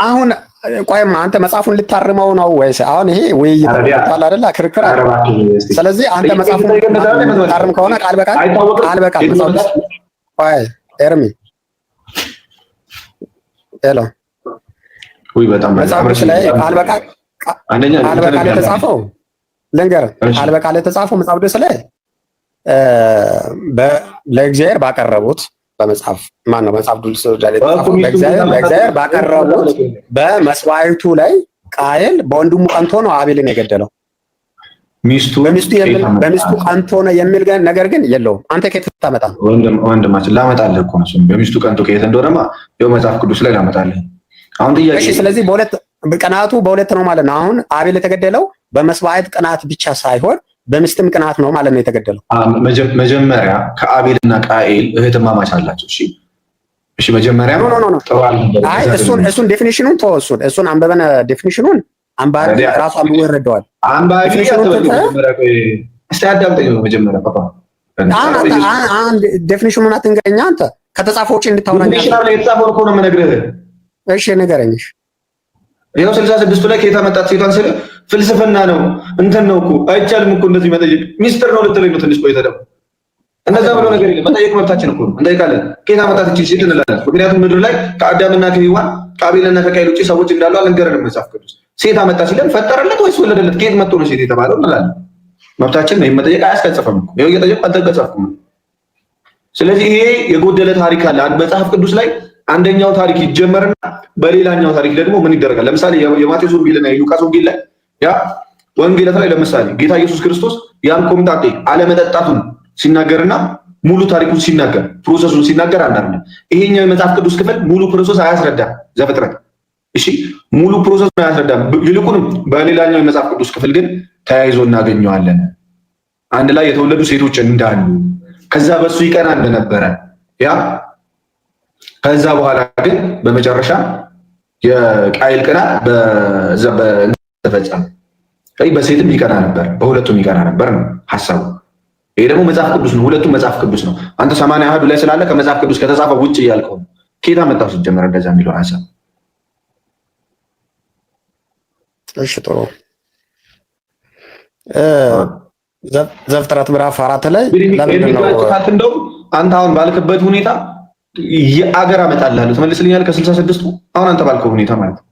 አሁን ቆይማ አንተ መጽሐፉን ልታርመው ነው ወይስ? አሁን ይሄ ውይይት አለ አይደል? ክርክር አለ። ስለዚህ አንተ መጽሐፉን ልታርም ከሆነ ቃል በቃል ቆይ ኤርሚ ሄሎ ወይ በጣም መጽሐፍ ላይ ቃል በቃል የተጻፈው ልንገርህ፣ ቃል በቃል የተጻፈው መጽሐፍ ቅዱስ ላይ ለእግዚአብሔር ባቀረቡት በመጽሐፍ ማን ነው መጽሐፍ ቅዱስ ላይ የተጻፈው ለእግዚአብሔር ባቀረቡት በመስዋዕቱ ላይ ቃየል በወንድሙ ቀንቶ ነው አቤልን የገደለው። በሚስቱ ቀንቶ ነው የሚል ነገር ግን የለውም። አንተ ከየት ታመጣ? ወንድማችን ላመጣልህ እኮ ነው። በሚስቱ ቀንቶ ከየት እንደሆነማ ይኸው መጽሐፍ ቅዱስ ላይ ላመጣልህ። አሁን ጥያቄ እሺ፣ ስለዚህ ቅናቱ በሁለት ነው ማለት ነው። አሁን አቤል የተገደለው በመስዋዕት ቅናት ብቻ ሳይሆን በሚስትም ቅናት ነው ማለት ነው የተገደለው። መጀመሪያ ከአቤልና ቃየል እህትማማች አላቸው። እሺ መጀመሪያ አይ እሱን ዴፊኒሽኑን ተወው። እሱን አንበበነ ዴፊኒሽኑን አንባቢ ራሱ አንብቦ ይረዳዋል። አንባቢ እስቲ አዳምጠኝ ነው መጀመሪያ ፓፓ። አንድ ዴፊኒሽኑን አትንገረኝ አንተ ከተጻፈው ውጪ እንድታወራኝ። ዴፊኒሽኑ ላይ የተጻፈው እኮ ነው የምነግርህ። እሺ ንገረኝ። ይኸው 66 ላይ ከየት አመጣት ሴቷን ስለ ፍልስፍና ነው እንትን ነው እኮ አይቻልም እኮ እንደዚህ መጠየቅ ሚስጥር ነው ልትለኝ ነው። ትንሽ ቆይተህ ደግሞ እንደዛ ብሎ ነገር የለም። መጠየቅ መብታችን እኮ ነው፣ እንጠይቃለን። ከየት አመጣት እቺ ሴት እንላለን። ምክንያቱም ምድር ላይ ከአዳምና ከሔዋን ከአቤልና ከቃየል ውጪ ሰዎች እንዳሉ አልነገረንም መጽሐፍ ቅዱስ። ሴት አመጣ ሲለን ፈጠረለት ወይስ ወለደለት? ከየት መጥቶ ነው ሴት የተባለው እንላለን። መብታችን ነው። መጠየቅ አያስቀጽፍም እኮ ይኸው እየጠየቅ አልተቀጸፍኩም። ስለዚህ ይሄ የጎደለ ታሪክ አለ መጽሐፍ ቅዱስ ላይ። አንደኛው ታሪክ ይጀመርና በሌላኛው ታሪክ ደግሞ ምን ይደረጋል? ለምሳሌ የማቴዎስ ወንጌልና የሉቃስ ወንጌል ላይ ያ ወንጌላት ላይ ለምሳሌ ጌታ ኢየሱስ ክርስቶስ ያን ኮምጣጤ አለመጠጣቱን ሲናገርና ሙሉ ታሪኩን ሲናገር ፕሮሰሱን ሲናገር አንዳንድ ይሄኛው የመጽሐፍ ቅዱስ ክፍል ሙሉ ፕሮሰስ አያስረዳም። ዘፍጥረት እሺ ሙሉ ፕሮሰሱን አያስረዳም። ይልቁንም በሌላኛው የመጽሐፍ ቅዱስ ክፍል ግን ተያይዞ እናገኘዋለን። አንድ ላይ የተወለዱ ሴቶች እንዳሉ ከዛ በሱ ይቀና እንደነበረ ያ ከዛ በኋላ ግን በመጨረሻ የቃየል ቅናት ተፈጸመ። በሴትም ይቀና ነበር፣ በሁለቱም ይቀና ነበር ነው ሐሳቡ። ይሄ ደግሞ መጽሐፍ ቅዱስ ነው። ሁለቱም መጽሐፍ ቅዱስ ነው። አንተ 80 አሐዱ ላይ ስላለ ከመጽሐፍ ቅዱስ ከተጻፈ ውጭ እያልከው ነው። ኬታ መጣው ሲጀመር እንደዛ የሚለው ሐሳብ። እሺ ጥሩ። ዘፍጥረት ምዕራፍ 4 ላይ ለምንድን ነው እንደው አንተ አሁን ባልክበት ሁኔታ የአገር አመጣልሃለሁ ትመልስልኛለህ? ከ66ቱ አሁን አንተ ባልከው ሁኔታ ማለት ነው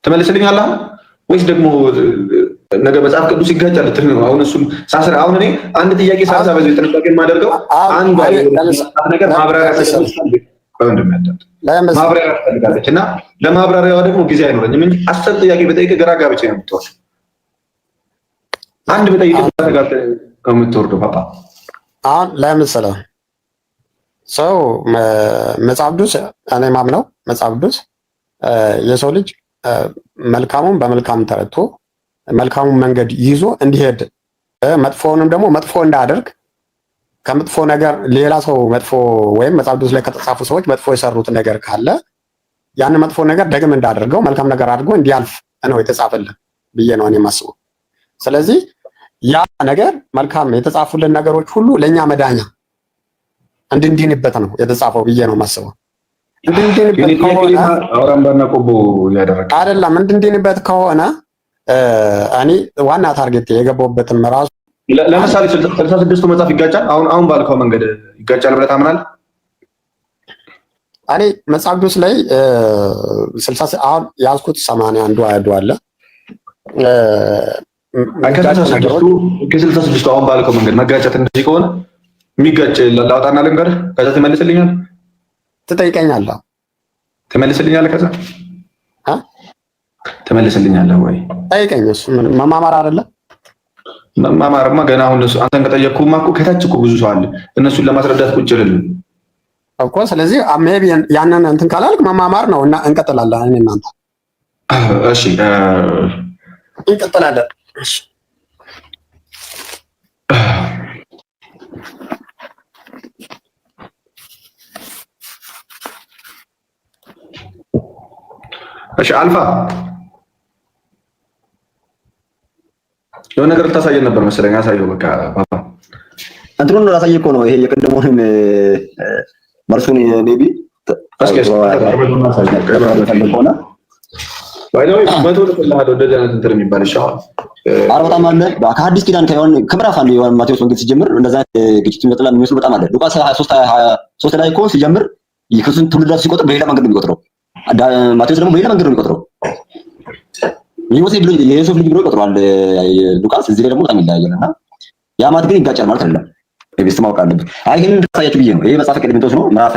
ትመልስልኛለህ ወይስ ደግሞ ነገ መጽሐፍ ቅዱስ ይጋጫል? አሁን እሱም ሳስረ አሁን እኔ አንድ ጥያቄ ሳሳ በዚህ ጥንቃቄ የማደርገው አንድ ነገር ማብራሪያ ትፈልጋለች እና ለማብራሪያዋ ደግሞ ጊዜ አይኖረኝም እንጂ 10 ጥያቄ በጠይቀህ ግራ ጋብቼ ነው የምትወርድ። አንድ በጠይቀህ ተጋብተህ ነው የምትወርደው። ፓፓ አሁን ለምሳሌ ሰው መጽሐፍ ቅዱስ እኔ ማምነው መጽሐፍ ቅዱስ የሰው ልጅ መልካሙን በመልካም ተረድቶ መልካሙን መንገድ ይዞ እንዲሄድ መጥፎውንም ደግሞ መጥፎ እንዳያደርግ ከመጥፎ ነገር ሌላ ሰው መጥፎ ወይም መጽሐፍ ቅዱስ ላይ ከተጻፉ ሰዎች መጥፎ የሰሩት ነገር ካለ ያን መጥፎ ነገር ደግም እንዳደርገው መልካም ነገር አድርጎ እንዲያልፍ ነው የተጻፈልን ብዬ ነው እኔ የማስበው። ስለዚህ ያ ነገር መልካም የተጻፉልን ነገሮች ሁሉ ለእኛ መዳኛ እንድንድንበት ነው የተጻፈው ብዬ ነው የማስበው። እንድንድንበት ከሆነ አውራምባና ቆቦ ያደረገ አይደለም። እንድንድንበት ከሆነ እኔ ዋና ታርጌት የገባሁበትን ራሱ ለምሳሌ 66ቱ መጽሐፍ ይጋጫል። አሁን ባልከው መንገድ ይጋጫል ብለህ ታምናለህ? እኔ መጽሐፍ ቅዱስ ላይ 60 አሁን ያዝኩት 81 አያዱ አለ ከ66ቱ አሁን ባልከው መንገድ መጋጨት እንደዚህ ከሆነ የሚጋጭ ላውጣና ልንገርህ፣ ከዛ ትመልስልኛለህ? ትጠይቀኛለህ? ትመልስልኛለህ? ከዛ ትመልስልኛለህ ወይ? ጠይቀኝ። እሱ መማማር አይደለ? መማማርማ ገና አሁን እሱ አንተን ከጠየቅኩማ እኮ ከታች እኮ ብዙ ሰው አለ እነሱን ለማስረዳት ቁጭ ልል እኮ። ስለዚህ ሜቢ ያንን እንትን ካላልክ መማማር ነው እና እንቀጥላለን። እኔ እናንተ እሺ እንቀጥላለን። እሺ እሺ አልፋ የሆነ ነገር ልታሳየን ነበር መሰለኝ። አሳየው በቃ ፓፓ እንትኑን ላሳየህ እኮ ነው። ይሄ የቀደመውን መርሱን ሜቢ አስከስ ሆነ ባይዘው መቶ ተላሃዶ እንደዚህ አይነት እንትን የሚባል ይሻላል። በጣም አለ ከሐዲስ ኪዳን ከምዕራፍ አንዱ የዮሐንስ ማቴዎስ ወንጌል ሲጀምር እንደዛ ግጭት ይመጣል የሚመስሉ በጣም አለ። ሉቃስ 23 ላይ እኮ ሲጀምር የክርስቶስን ትውልድ ሲቆጥር በሌላ መንገድ ነው የሚቆጥረው። ማቴዎስ ደግሞ በሌላ መንገድ ነው የሚቆጥረው። የዮሴፍ ልጅ ብሎ ይቆጥረዋል ሉቃስ። እዚህ ላይ ደግሞ በጣም ይለያያል እና ያ ማለት ግን ይጋጫል ማለት አይደለም። ቤስት ማወቅ አለብን። አይ ይሄንን እንድታሳያችሁ ብዬ ነው። ይሄ መጽሐፈ ቀሌምንጦስ ነው ምዕራፍ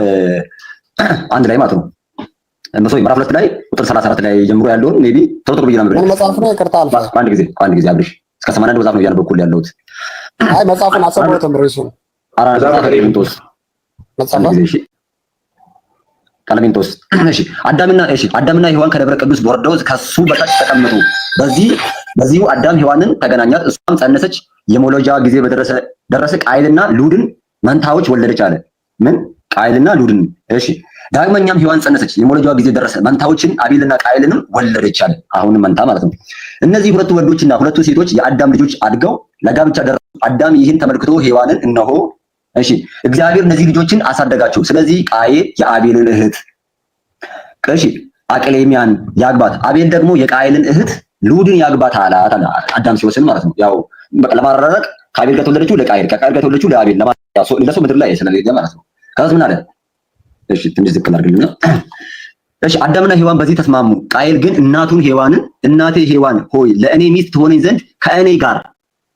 1 ላይ ማለት ነው። ምዕራፍ 2 ላይ ቁጥር 34 ላይ ጀምሮ ያለውን ሜቢ ቶሎ ብዬ ነው መጽሐፍ ነው። ይቅርታ አልፋ አንድ ጊዜ አብርሽ እስከ 81 መጽሐፍ ነው እያነበብኩት ያለሁት። አይ መጽሐፉን አሰማሁትም ርዕሱን መጽሐፈ ቀሌምንጦስ ቀሌምንጦስ። እሺ አዳምና ሔዋን ከደብረ ቅዱስ ወርደው ከሱ በታች ተቀመጡ። በዚሁ አዳም ሔዋንን ተገናኛት፣ እሷም ጸነሰች፣ የመውለጃ ጊዜ ደረሰ፣ ቃየልና ሉድን መንታዎች ወለደች አለ። ምን ቃየልና ሉድን? እሺ ዳግመኛም ሔዋን ጸነሰች፣ የመውለጃ ጊዜ ደረሰ፣ መንታዎችን አቤልና ቃየልንም ወለደች አለ። አሁንም መንታ ማለት ነው። እነዚህ ሁለቱ ወንዶችና ሁለቱ ሴቶች የአዳም ልጆች አድገው ለጋብቻ ደረሱ። አዳም ይህን ተመልክቶ ሔዋንን እነሆ እግዚአብሔር እነዚህ ልጆችን አሳደጋቸው፣ ስለዚህ ቃየል የአቤልን እህት አቅሌሚያን ያግባት፣ አቤል ደግሞ የቃየልን እህት ሉድን ያግባት አላት። አዳም ሲወስን ማለት ነው። ያው ለማራረቅ ከአቤል ጋር ተወለደችው ለቃየል፣ ከቃየል ጋር ተወለደችው ለአቤል ለሰው ምድር ላይ ስለሌለ ማለት ነው። ከዛ ምን አለ? እሺ ትንሽ ዝቅ ላድርግልና አዳምና ሔዋን በዚህ ተስማሙ። ቃየል ግን እናቱን ሔዋንን እናቴ ሔዋን ሆይ ለእኔ ሚስት ትሆነኝ ዘንድ ከእኔ ጋር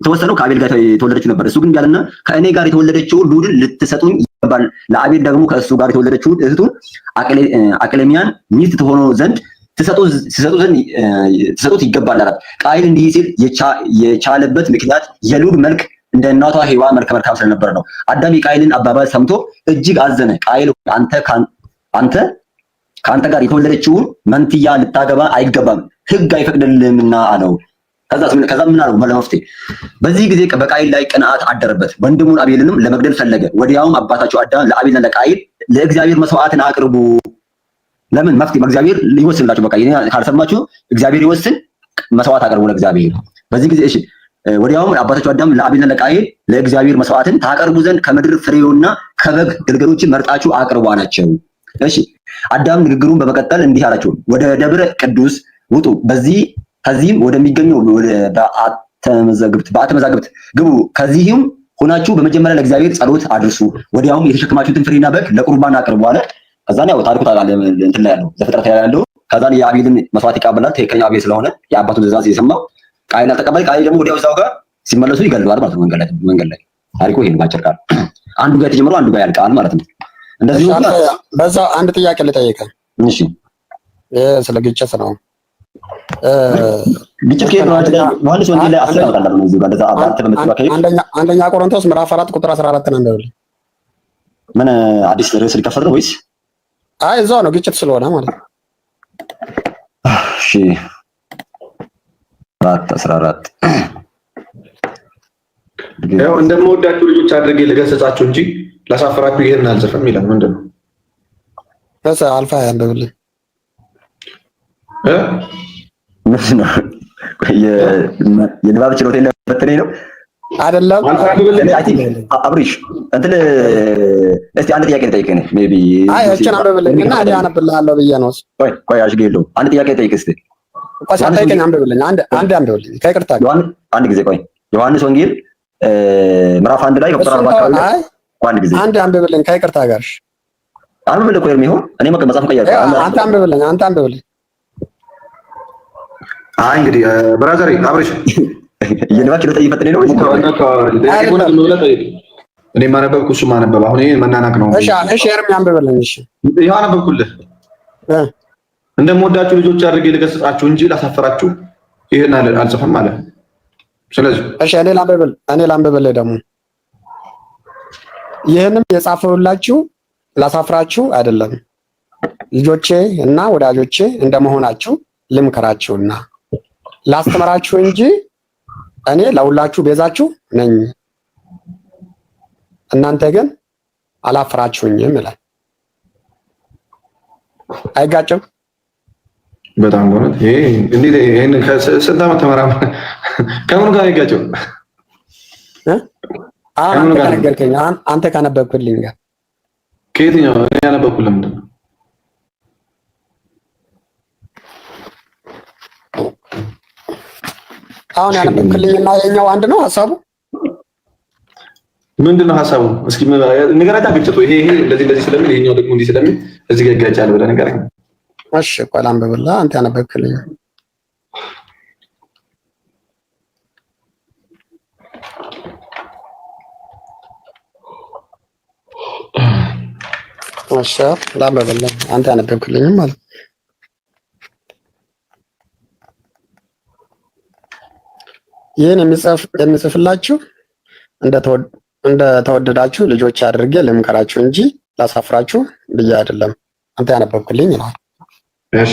የተወሰነው ከአቤል ጋር የተወለደችው ነበር። እሱ ግን ያለና ከእኔ ጋር የተወለደችውን ሉድን ልትሰጡኝ ይገባል፣ ለአቤል ደግሞ ከእሱ ጋር የተወለደችውን እህቱን አቅሌሚያን ሚስት ትሆነው ዘንድ ትሰጡት ይገባል አላት። ቃየል እንዲህ ሲል የቻለበት ምክንያት የሉድ መልክ እንደ እናቷ ሔዋን መልከ መልካም ስለነበረ ነው። አዳም የቃየልን አባባል ሰምቶ እጅግ አዘነ። ቃየል አንተ ከአንተ ጋር የተወለደችውን መንትያ ልታገባ አይገባም፣ ሕግ አይፈቅድልምና አለው። ከዛ ምን አለው ለመፍትሄ? በዚህ ጊዜ በቃየል ላይ ቅንዓት አደረበት፣ ወንድሙን አቤልንም ለመግደል ፈለገ። ወዲያውም አባታቸው አዳም ለአቤልና ለቃየል ለእግዚአብሔር መስዋዕትን አቅርቡ። ለምን መፍትሄ? እግዚአብሔር ይወስንላችሁ። በቃ ካልሰማችሁ እግዚአብሔር ይወስን፣ መስዋዕት አቅርቡ ለእግዚአብሔር። በዚህ ጊዜ ወዲያውም አባታቸው አዳም ለአቤልና ለቃየል ለእግዚአብሔር መስዋዕትን ታቀርቡ ዘንድ ከምድር ፍሬውና ከበግ ግልገሎችን መርጣችሁ አቅርቡ አላቸው። እሺ አዳም ንግግሩን በመቀጠል እንዲህ አላቸው፣ ወደ ደብረ ቅዱስ ውጡ፣ ከዚህም ወደሚገኘው በአተ መዛግብት ግቡ፣ ከዚህም ሆናችሁ በመጀመሪያ ለእግዚአብሔር ጸሎት አድርሱ፣ ወዲያውም የተሸከማችሁትን ፍሬና በግ ለቁርባን አቅርቡ አለ። ከዛን ያው ታሪኩ እንትን ላይ ያለው ዘፍጥረት ላይ ያለው ከዛን የአቤልን መስዋዕት ይቀበላል። ትክክለኛ አቤል ስለሆነ የአባቱን ትእዛዝ የሰማው ቃየል አልተቀበለ። ቃየል ደግሞ ወዲያው እዛው ጋር ሲመለሱ ይገድለዋል ማለት ነው። መንገድ ላይ ታሪኩ ይሄን ባጭር ቃል አንዱ ጋር ተጀምሮ አንዱ ጋር ያልቃል ማለት ነው። እንደዚህ ነው። በዛ አንድ ጥያቄ ልጠይቅህ። እሺ ስለ ግጭት ነው። ግጭት ከሆነ ዮሐንስ ወንጌል ላይ 10 አውቃለሁ ነው። እዚህ ጋር እንደዛ አባንተ በመጥባከይ አንደኛ ቆሮንቶስ ምዕራፍ 4 ቁጥር 14 ነው እንደው ምን አዲስ ርዕስ ሊከፈት ነው ወይስ? አይ እዛው ነው ግጭት ስለሆነ ማለት ነው። እሺ 14 ያው እንደምወዳችሁ ልጆች አድርጌ ልገሰጻችሁ እንጂ ላሳፍራችሁ ይሄን አልዘፈም ይላል። ምንድን ነው እዛ አልፋ ያንብብልኝ የንባብ ችሎታ የለበትኝ ነው አይደለም። አብሪሽ እንትን እስቲ አንድ ጥያቄ ልጠይቅህ ነው። ሜቢ አይ እቺን አንብብልኝ እና እኔ አነብልሃለሁ ብዬ ነው። ቆይ አሽጌ የለውም። አንድ ጥያቄ ልጠይቅህ እስቲ። ቆይ ሳታይቀኝ አንብብልኝ። አንድ አንብብልኝ ከይቅርታ ጋር አንድ ጊዜ ቆይ። ዮሐንስ ወንጌል ምዕራፍ 1 ላይ ቁጥር 40 አካባቢ አንድ ጊዜ አንድ አንብብልኝ ከይቅርታ ጋር አንብብልኝ። ቆይ የሚሆን እኔ መጽሐፍ ቀያለሁ። አንተ አንብብልኝ። አይ እንግዲህ ብራዘር አብሪሽ የንባብ ችሎታ እየፈተነኝ ነው። እኔ ማነበብኩ እሱ ማነበብ አሁን ይሄ መናናቅ ነው። እሺ ኤርሚ አንብብልኝ። እሺ ይሄው አነበብኩልህ። እንደምወዳችሁ ልጆች አድርጌ ልገስጻችሁ እንጂ ላሳፈራችሁ ይሄን አልጽፍም ማለት። ስለዚህ እሺ እኔ ላንብብልህ ደግሞ ይህንም የጻፈውላችሁ ላሳፍራችሁ አይደለም፣ ልጆቼ እና ወዳጆቼ እንደመሆናችሁ ልምከራችሁና ላስተምራችሁ እንጂ እኔ ለሁላችሁ ቤዛችሁ ነኝ፣ እናንተ ግን አላፈራችሁኝም ይላል። አይጋጭም? በጣም ጎነት ይሄ እንዴት ይሄን ከስንት ዓመት ተመራመረ ከምን ጋር አይጋጭም? አንተ ከነገርከኝ አንተ ካነበብክልኝ ጋር ከየትኛው እኔ ያነበብኩልህ ምንድን ነው? አሁን ያነበብክልኝና የኛው አንድ ነው ሐሳቡ? ምንድነው ሐሳቡ? እስኪ ንገረኛ። ግጭቱ ይሄ እንደዚህ ስለሚል ይሄኛው ደግሞ እንዲህ ስለሚል እዚህ ጋር ይጋጫል ብለህ ንገረኝ። እሺ ቆይ ላንብብልህ አንተ ያነበብክልኝ። እሺ ላንብብልህ አንተ ያነበብክልኝም ማለት ይህን የሚጽፍላችሁ እንደተወደዳችሁ ልጆች አድርጌ ልምከራችሁ እንጂ ላሳፍራችሁ ብዬ አይደለም። አንተ ያነበብክልኝ ይላል። እሺ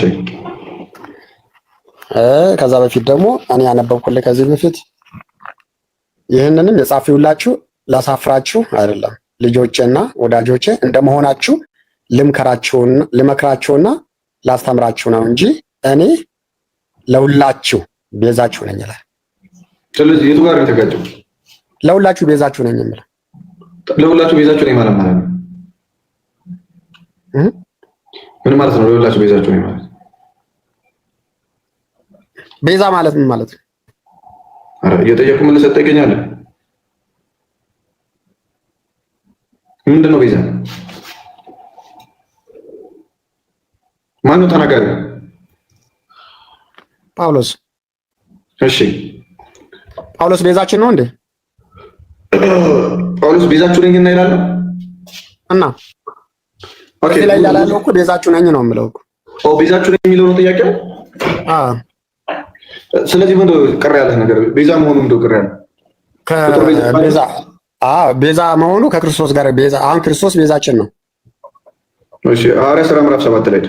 ከዛ በፊት ደግሞ እኔ ያነበብኩልህ ከዚህ በፊት ይህንንም የጻፍሁላችሁ ላሳፍራችሁ አይደለም፣ ልጆቼና ወዳጆቼ እንደመሆናችሁ ልመክራችሁና ላስተምራችሁ ነው እንጂ እኔ ለሁላችሁ ቤዛችሁ ነኝ ይላል። ስለዚህ የቱ ጋር የተጋጨው? ለሁላችሁ ቤዛችሁ ነኝ የሚለው ለሁላችሁ ቤዛችሁ ነኝ ማለት ነው። ምን ማለት ነው? ለሁላችሁ ቤዛችሁ ነኝ ማለት ቤዛ ማለት ምን ማለት ነው? አረ እየጠየቁ ምን ልሰጥ ይገኛል? ምንድን ነው ቤዛ? ማነው ተናጋሪ? ጳውሎስ። እሺ ጳውሎስ ቤዛችን ነው እንዴ? ጳውሎስ ቤዛችሁ ነኝ እና ይላል እና ኦኬ ላይ ያላለው እኮ ቤዛችሁ ነኝ ነው የምለው እኮ። ቤዛችሁ ነኝ የሚለው ነው ጥያቄው። ስለዚህ ምን ቅር ያለህ ነገር ቤዛ መሆኑ እንደው ቅር ያለህ ከቤዛ ቤዛ መሆኑ ከክርስቶስ ጋር ቤዛ አሁን ክርስቶስ ቤዛችን ነው። እሺ ሐዋርያት ሥራ ምዕራፍ 7 ላይ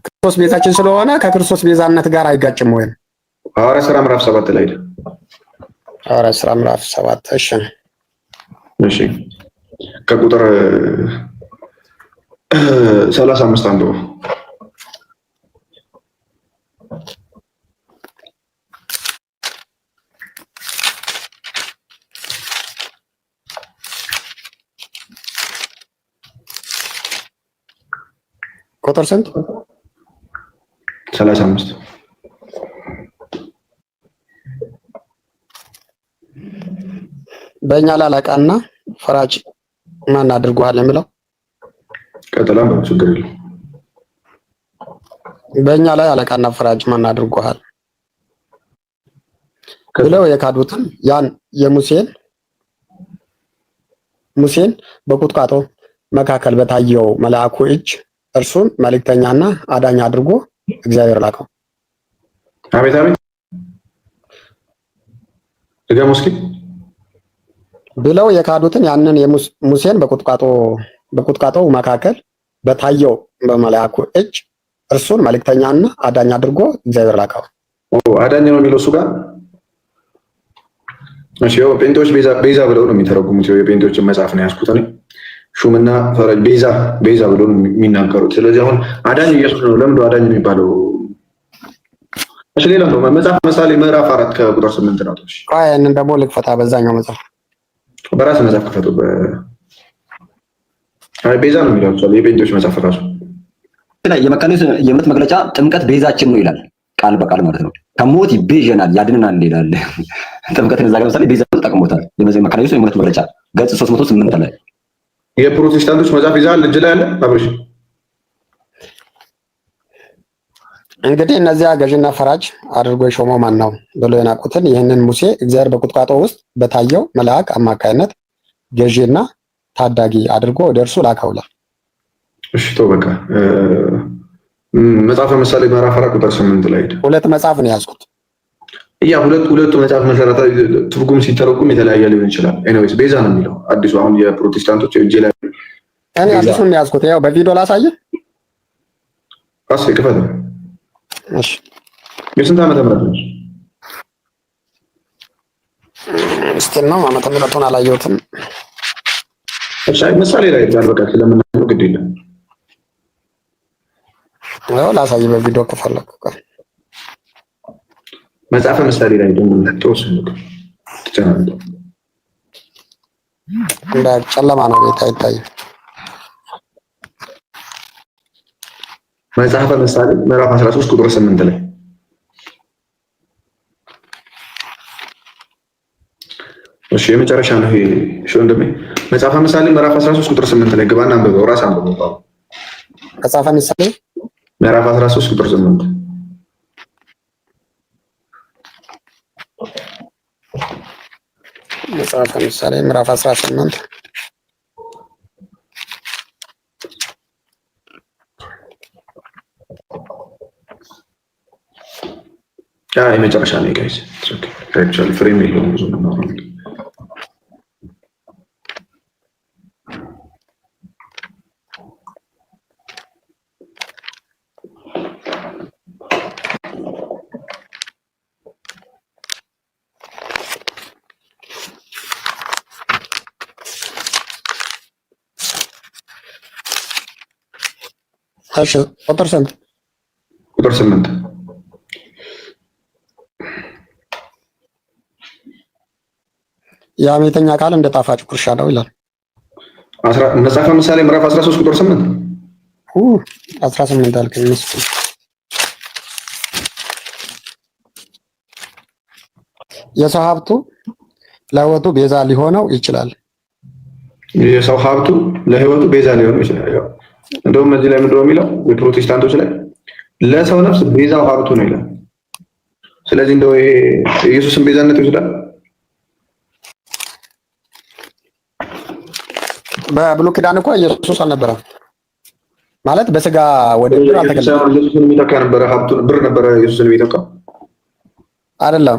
ክርስቶስ ቤዛችን ስለሆነ ከክርስቶስ ቤዛነት ጋር አይጋጭም ወይ? ሐዋርያት ሥራ ምዕራፍ 7 ላይ ሐዋርያት ሥራ ምዕራፍ 7 እሺ ከቁጥር 35 አንዱ ቁጥር ስንት? 35 በእኛ ላይ አለቃና ፈራጅ ማን አድርጎሃል የሚለው ቀጥላ ነው። ችግር የለም። በእኛ ላይ አለቃና ፈራጅ ማን አድርጎሃል ብለው የካዱትን ያን ሙሴን በቁጥቋጦ መካከል በታየው መልአኩ እጅ እርሱን መልእክተኛና አዳኝ አድርጎ እግዚአብሔር ላከው። አቤት አቤት ድገሙ እስኪ። ብለው የካዱትን ያንን ሙሴን በቁጥቋጦው መካከል በታየው በመልአኩ እጅ እርሱን መልእክተኛና አዳኝ አድርጎ እግዚአብሔር ላከው። አዳኝ ነው የሚለው እሱ ጋር እሺ። ጴንጤዎች ቤዛ ብለው ነው የሚተረጉሙት። የጴንጤዎችን መጽሐፍ ነው ያዝኩት እኔ። ሹምና ፈራጅ ቤዛ ብለው ነው የሚናገሩት። ስለዚህ አሁን አዳኝ ኢየሱስ ነው። ለምንድን አዳኝ የሚባለው? እሺ ሌላ ነው መጽሐፍ ምሳሌ ምዕራፍ 4 ከቁጥር 8 ነው። እሺ ይሄንን ደግሞ ልክፈታ። በዛኛው መጽሐፍ በራስ መጽሐፍ ከፈቱ። ቤዛ ነው የሚለው የጴንጤዎች መጽሐፍ ራሱ የመካኒስ የእምነት መግለጫ ጥምቀት ቤዛችን ነው ይላል። ቃል በቃል ማለት ነው። ከሞት ይቤዠናል ያድነናል ይላል። ጥምቀትን እዛ ጋር ምሳሌ ቤዛ ተጠቅሞታል። የመካኒስ የእምነት መግለጫ ገጽ 308 ላይ የፕሮቴስታንቶች መጽሐፍ ይዛል እጅ ላይ አለ። አብርሽ እንግዲህ እነዚያ ገዥና ፈራጅ አድርጎ የሾመው ማን ነው ብሎ የናቁትን ይህንን ሙሴ እግዚአብሔር በቁጥቋጦ ውስጥ በታየው መልአክ አማካይነት ገዢና ታዳጊ አድርጎ ወደ እርሱ ላከውላል። እሺ ተው በቃ መጽሐፈ ምሳሌ ምዕራፍ 4 ቁጥር 8 ላይ ሁለት መጽሐፍ ነው ያዝኩት። ሁለቱ መጽሐፍ መሰረታዊ ትርጉም ሲተረጉም የተለያየ ሊሆን ይችላል። ኤኒዌይስ ቤዛ ነው የሚለው አዲሱ። አሁን የፕሮቴስታንቶች እጄ ላይ እኔ አዲሱን ያዝኩት። ያው በቪዲዮ ላሳየህ። ክፈት። እሺ የስንት ዓመተ ምህረት ነው? እስቲ ነው ዓመተ ምህረቱን አላየሁትም። እሺ ምሳሌ ላይ በቃ ስለምናየው ግድ የለም። ያው ላሳየህ በቪዲዮ ከፈለኩ መጽሐፈ ምሳሌ ላይ ደግሞ ተወሰኑ ተጨናንቶ እንደ ጨለማ ነው ቤት አይታይም። መጽሐፈ ምሳሌ ምዕራፍ 13 ቁጥር 8 ላይ እሺ የመጨረሻ ነው ይሄ። እሺ ወንድሜ መጽሐፈ ምሳሌ ምዕራፍ 13 ቁጥር 8 ላይ ግባና አንብበው። ራስ አንብበው። መጽሐፈ ምሳሌ ምዕራፍ 13 ቁጥር 8 መጽሐፈ ምሳሌ ምዕራፍ 18 የመጨረሻ ነው ጋይስ። አክቹዋሊ ፍሬም የለውም ብዙ ነው። እሺ ቁጥር ስንት? ቁጥር 8 የሐሜተኛ ቃል እንደ ጣፋጭ ጉርሻ ነው ይላል። መጽሐፈ ምሳሌ ምዕራፍ 13 ቁጥር 8 18 አልከኝ መስሎኝ። የሰው ሀብቱ ለሕይወቱ ቤዛ ሊሆነው ይችላል። የሰው ሀብቱ ለሕይወቱ ቤዛ ሊሆነው ይችላል። እንደውም እዚህ ላይ ምንድነው የሚለው? የፕሮቴስታንቶች ላይ ለሰው ነፍስ ቤዛው ሀብቱ ነው ይላል። ስለዚህ እንደው ይሄ ኢየሱስን ቤዛነት ይወስዳል። በብሉይ ኪዳን እኮ ኢየሱስ አልነበረም ማለት በስጋ ወደ ብር አልተገለጸም። ኢየሱስን የሚተካ ነበረ፣ ሀብቱ ብር ነበረ ኢየሱስን የሚተካ አይደለም።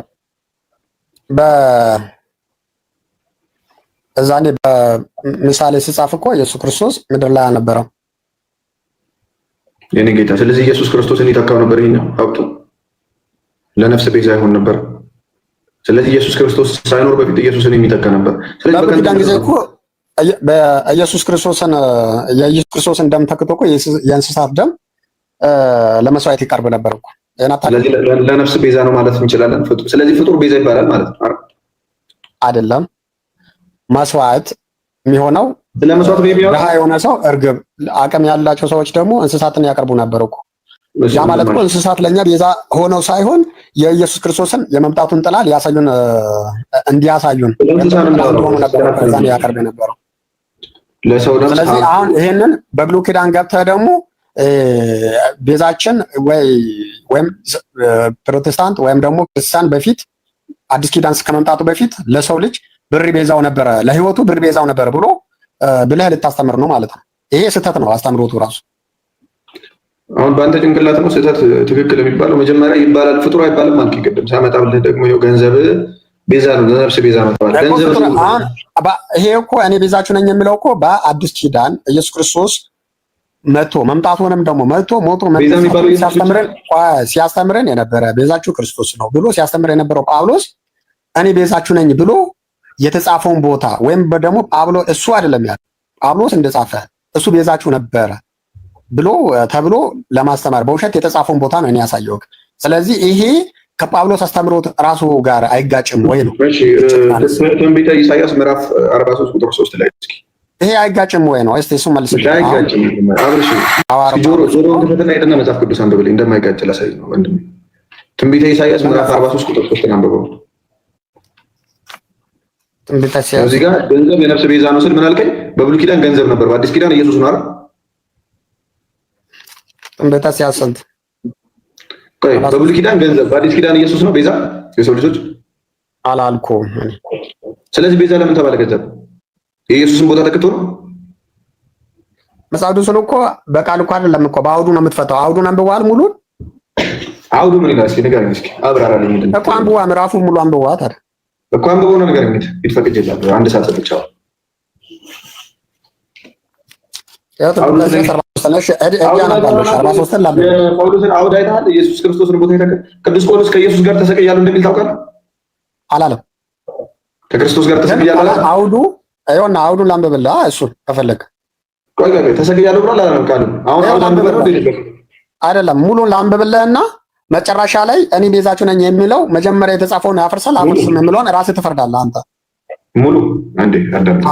እዛኔ በምሳሌ ሲጻፍ እኮ ኢየሱስ ክርስቶስ ምድር ላይ አልነበረም የኔ ጌታ። ስለዚህ ኢየሱስ ክርስቶስን ይተካው ነበር። ይሄኛው ሀብቱ ለነፍስ ቤዛ ይሆን ነበር። ስለዚህ ኢየሱስ ክርስቶስ ሳይኖር በፊት ኢየሱስን የሚተካ ነበር። ስለዚህ በኪዳን ጊዜ እኮ በኢየሱስ ክርስቶስን ደም ተክቶ እኮ የእንስሳት ደም ለመስዋዕት ይቀርብ ነበር እኮ። ስለዚህ ለነፍስ ቤዛ ነው ማለት እንችላለን። ስለዚህ ፍጡር ቤዛ ይባላል ማለት ነው አይደለም? መስዋዕት የሚሆነው ስለመስዋዕት ነው የሚያወራው። ድሃ የሆነ ሰው እርግብ፣ አቅም ያላቸው ሰዎች ደግሞ እንስሳትን ያቀርቡ ነበር እኮ። ያ ማለት እኮ እንስሳት ለእኛ ቤዛ ሆነው ሳይሆን የኢየሱስ ክርስቶስን የመምጣቱን ጥላ ሊያሳዩን እንዲያሳዩን ሆኑ ነበር ከዛን ያቀርብ የነበረው ለሰው ነው። ስለዚህ አሁን ይሄንን በብሉይ ኪዳን ገብተህ ደግሞ ቤዛችን ወይም ፕሮቴስታንት ወይም ደግሞ ክርስቲያን በፊት አዲስ ኪዳን ከመምጣቱ በፊት ለሰው ልጅ ብር ቤዛው ነበረ፣ ለህይወቱ ብር ቤዛው ነበረ ብሎ ብለህ ልታስተምር ነው ማለት ነው። ይሄ ስህተት ነው አስተምሮቱ ራሱ። አሁን በአንተ ጭንቅላት ነው ስህተት ትክክል የሚባለው። መጀመሪያ ይባላል ፍጡር አይባልም አልክ ቅድም ሳመጣብልህ ደግሞ ይኸው ገንዘብ ቤዛ ነው፣ ነፍስ ቤዛ ነው ተባለ። ይሄ እኮ እኔ ቤዛችሁ ነኝ የሚለው እኮ በአዲስ ኪዳን ኢየሱስ ክርስቶስ መምጣቱንም ደግሞ ሞቶ ሲያስተምረን የነበረ ቤዛችሁ ክርስቶስ ነው ብሎ ሲያስተምር የነበረው ጳውሎስ እኔ ቤዛችሁ ነኝ ብሎ የተጻፈውን ቦታ ወይም ደግሞ ጳውሎስ እሱ አይደለም ያለው ጳውሎስ እንደጻፈ እሱ ቤዛችሁ ነበረ ብሎ ተብሎ ለማስተማር በውሸት የተጻፈውን ቦታ ነው እኔ ያሳየው። ስለዚህ ይሄ ከጳውሎስ አስተምሮት ራሱ ጋር አይጋጭም ወይ ነው? እሺ ትንቢተ ኢሳይያስ ምዕራፍ 43 ቁጥር 3 ላይ እስኪ ይሄ አይጋጭም ወይ ነው? እስቲ እሱ መልስ። አይጋጭም። አብርሽ ጆሮ ተፈተና ሄደና መጽሐፍ ቅዱስ አንብብልኝ እንደማይጋጭ ላሳይ ነው ወንድም። ትንቢተ ኢሳይያስ ምዕራፍ 43 ቁጥር 3 አንብበው። ትንቢተ ኢሳይያስ እዚህ ጋር ገንዘብ የነፍስ ቤዛ ነው ስል ምን አልከኝ? በብሉይ ኪዳን ገንዘብ ነበር፣ በአዲስ ኪዳን ኢየሱስ ነው አይደል? ትንቢተ ኢሳይያስ ስንት? ቆይ በብሉይ ኪዳን ገንዘብ፣ በአዲስ ኪዳን ኢየሱስ ነው ቤዛ የሰው ልጆች አላልኩም። ስለዚህ ቤዛ ለምን ተባለ? ገንዘብ የኢየሱስን ቦታ ተክቶ ነው? መጽሐፍ ቅዱስን እኮ በቃል እኮ አይደለም እኮ በአውዱ ነው የምትፈታው። አውዱን አንብበዋል? ሙሉ አውዱ ምን ይላል? እስኪ ንገረኝ፣ እስኪ አብራራልኝ። ምንድን ነው እኮ አንብበዋ፣ ምዕራፉን ሙሉ አንብበዋ። ታዲያ እኮ አንብበው ነው ንገረኝ። እንዴት ይትፈቅጅልሃል? አንድ ሰዓት ሰጥቻለሁ። ጳውሎስን አውድ አይተሃል? ኢየሱስ ክርስቶስን ቦታ ይተካ። ቅዱስ ጳውሎስ ከኢየሱስ ጋር ተሰቅያለሁ እንደሚል ታውቃለህ? አላለም። ከክርስቶስ ጋር ተሰቅያለሁ አውዱ አይሆን አውዱን ላንብብልህ። እሱን ከፈለግ ቆይ ተሰቅያለሁ ብሎ አላለም ቃሉ። አሁን አውድ አንብበልህ አይደለም ሙሉን ላንብብልህና መጨረሻ ላይ እኔ ቤዛችሁ ነኝ የሚለው መጀመሪያ የተጻፈውን ያፈርሳል። አፈርስም የሚለውን ራስህ ትፈርዳለህ አንተ። ሙሉ አንዴ አዳምጥ።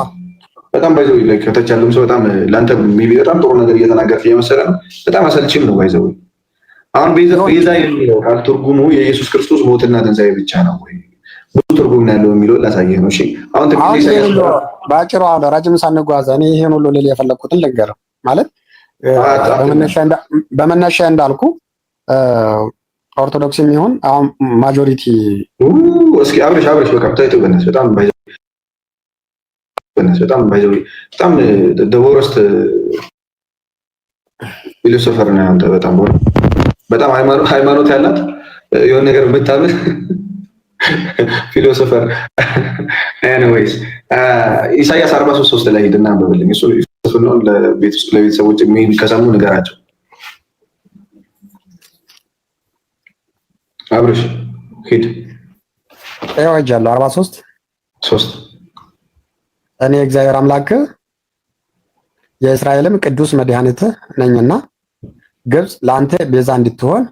በጣም ባይዘው ላይ ከተች ያለውም ሰው በጣም ለአንተ በጣም ጥሩ ነገር እየተናገርክ እየመሰለ ነው። በጣም አሰልችም ነው ባይዘው። አሁን ቤዛ የሚለው ቃል ትርጉሙ የኢየሱስ ክርስቶስ ሞትና ትንሣኤ ብቻ ነው ወይ ብዙ ትርጉም ነው ያለው የሚለው ላሳየህ ነው። እሺ አሁን በአጭሩ ረጅም ሳንጓዝ እኔ ይሄን ሁሉ ልል የፈለግኩትን ልንገርህ ማለት በመነሻ እንዳልኩ ኦርቶዶክስ የሚሆን አሁን ማጆሪቲ እስኪ አብረሽ በቃ ታይቶ በጣም ደቦረስት ፊሎሶፈር ነው አንተ። በጣም ሃይማኖት ያላት የሆነ ነገር ብታምን ፊሎሶፈር። ኤኒዌይስ ኢሳይያስ 43:3 ላይ ሄድና አንብብልኝ። እሱ ነው ለቤተሰቦች ከሰሙ ንገራቸው። አብረሽ ሂድ። ያለው 43:3 እኔ እግዚአብሔር አምላክ የእስራኤልም ቅዱስ መድኃኒትህ ነኝና ግብፅ ለአንተ ቤዛ እንድትሆን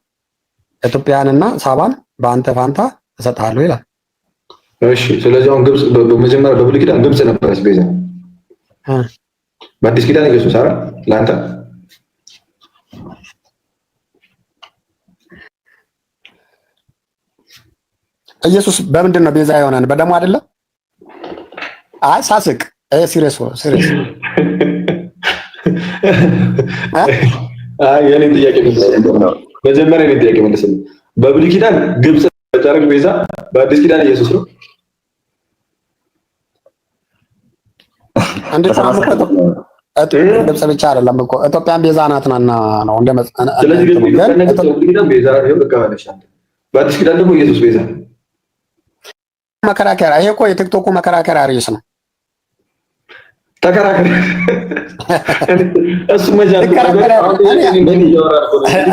ኢትዮጵያንና ሳባን በአንተ ፋንታ እሰጥሃለሁ ይላል። እሺ ስለዚህ አሁን ግብፅ በመጀመሪያ በብሉይ ኪዳን ግብፅ ነበረች ቤዛ፣ በአዲስ ኪዳን ኢየሱስ አይደል ለአንተ ኢየሱስ በምንድን ነው ቤዛ የሆነን? በደሙ አይደለም? አይ ሳስቅ ሲሪየስ የኔ ጥያቄ መጀመሪያ የኔ ጥያቄ መልስልኝ። በብሉይ ኪዳን ግብፅ ታረግ ቤዛ፣ በአዲስ ኪዳን ኢየሱስ ነው። እንዴት ነው? ግብፅ ብቻ አይደለም እኮ ኢትዮጵያን ቤዛ ናት ነው እንደ ስለዚህ ኪዳን ቤዛ ይሄው ልቀበልሻለሁ። በአዲስ ኪዳን ደግሞ ኢየሱስ ቤዛ። መከራከሪያ ይሄ እኮ የቲክቶኩ መከራከሪያ ርዕስ ነው። ተከራከረ እሱ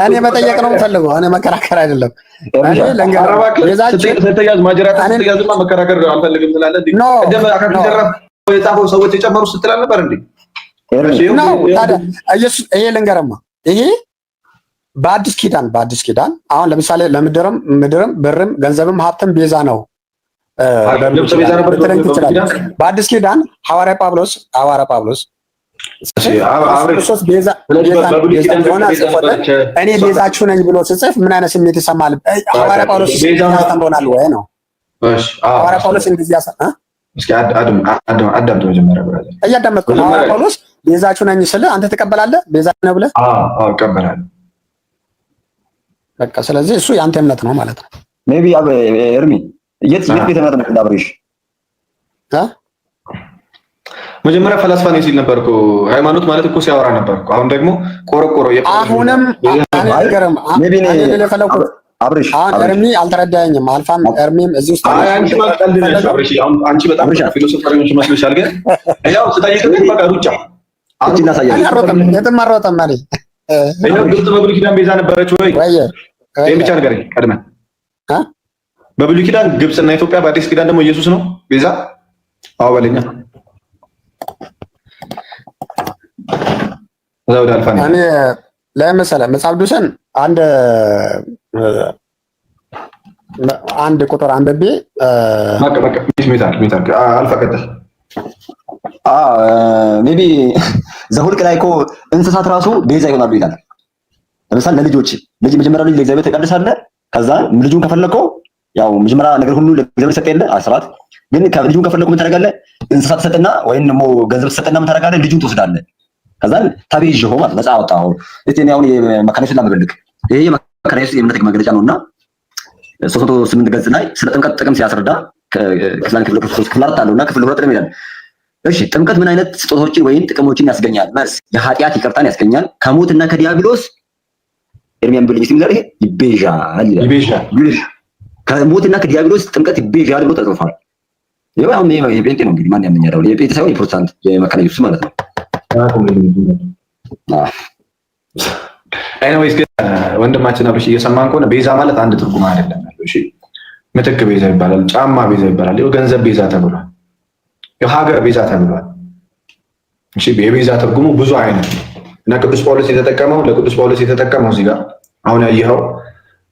እኔ መጠየቅ ነው የምፈልገው። እኔ መከራከር አይደለም። መከራከር አልፈልግም ስላለ የጻፈው ሰዎች የጨመሩ ስትል አልነበር እንዴ? ይሄ ልንገርማ፣ ይሄ በአዲስ ኪዳን አሁን ለምሳሌ ለምድርም ብርም ገንዘብም ሀብትም ቤዛ ነው ግብጽ ቤዛ ነበር ትችላለህ። በአዲስ ኪዳን ሐዋርያ ጳውሎስ ክርስቶስ ቤዛ እኔ ቤዛችሁ ነኝ ብሎ ስጽፍ ምን አይነት ስሜት ይሰማል? ሐዋርያ ጳውሎስ ያስተምሮናል ወይ ነው? ሐዋርያ ጳውሎስ እንደዚህ እስኪ አዳምጥ መጀመሪያ ብራዘር። እያዳመጥኩ ነው። ሐዋርያ ጳውሎስ ቤዛችሁ ነኝ ስለ አንተ ትቀበላለህ? ቤዛ ነው ብለህ? አዎ እቀበላለሁ። በቃ ስለዚህ እሱ የአንተ እምነት ነው ማለት ነው። ሜቢ ኤርሚ የት ቤተ እምነት ነው እንዳብሬሽ መጀመሪያ ፈላስፋ ነኝ ሲል ነበር እኮ። ሃይማኖት ማለት እኮ ሲያወራ ነበር እኮ። አሁን ደግሞ ቆረቆሮ አሁንም አንገርም አብሬሽ ኤርሚ አልተረዳኸኝም። አልፋም ኤርሚም እዚህ ውስጥ አንቺ ማቀልደሽ አብሬሽ አንቺ በጣም ፊሎሶፈር ነሽ መስሎሻል። ግን ያው ስታየው በቃ ሩጫ አንቺ እናሳያለን። የትም አልሮጠም ማለት ይሄው ግብጽ በብሉይ ኪዳን ቤዛ ነበረች ወይ? ይሄን ብቻ ንገረኝ ቀድመህ። በብሉይ ኪዳን ግብጽና ኢትዮጵያ፣ በአዲስ ኪዳን ደግሞ ኢየሱስ ነው ቤዛ? አዎ በለኛ። እዛው ዳልፋኒ እኔ ለምሳሌ መጽሐፍ ቅዱስን አንድ ቁጥር አንብቤ በቃ ሚታል አልፈቀደል ሜቢ ዘሁልቅ ላይ እኮ እንስሳት ራሱ ቤዛ ይሆናሉ ይላል። ለምሳሌ ለልጅ መጀመሪያ ልጅ ለእግዚአብሔር ተቀድሳለህ። ከዛ ልጁን ከፈለከው ያው መጀመሪያ ነገር ሁሉ ለእግዚአብሔር ሰጠ የለ አስራት። ግን ልጁን ከፈለከው ምን ታደርጋለህ? እንስሳት ተሰጥና ወይም ደግሞ ገንዘብ ተሰጥና ምን ታደርጋለህ? ልጁን ትወስዳለህ። ከዛ ታቤዥው ማለት ነፃ አወጣው። እቴ ነው አሁን የመካኒስት ላመልክ ይሄ የመካኒስት የእምነት መግለጫ ነውና 308 ገጽ ላይ ስለ ጥምቀት ጥቅም ሲያስረዳ ክፍል ክርስቶስ ክፍል አራት አለውና ክፍል ሁለት ነው ይላል። እሺ ጥምቀት ምን አይነት ስጦታዎችን ወይም ጥቅሞችን ያስገኛል? መልስ የኃጢአት ይቅርታን ያስገኛል፣ ከሞትና ከዲያብሎስ ኤርሚያን ብልኝ ሲል ይሄ ይቤዣል ከሞትና ከዲያብሎስ ጥምቀት ይቤዣል ብሎ ተጽፏል። ይሄው አሁን የጴንጤ ነው እንግዲህ ማን ያመኛል? የጴንጤ ሳይሆን የፕሮቴስታንት የመካነ ኢየሱስ ማለት ነው። ኤኒዌይስ ግን ወንድማችን አብርሽ እየሰማን ከሆነ ቤዛ ማለት አንድ ትርጉም አይደለም ያለው። እሺ ምትክ ቤዛ ይባላል፣ ጫማ ቤዛ ይባላል፣ ገንዘብ ቤዛ ተብሏል፣ ሀገር ቤዛ ተብሏል። እሺ የቤዛ ትርጉሙ ብዙ አይነት እና ቅዱስ ጳውሎስ የተጠቀመው እዚህ ጋር አሁን ያየኸው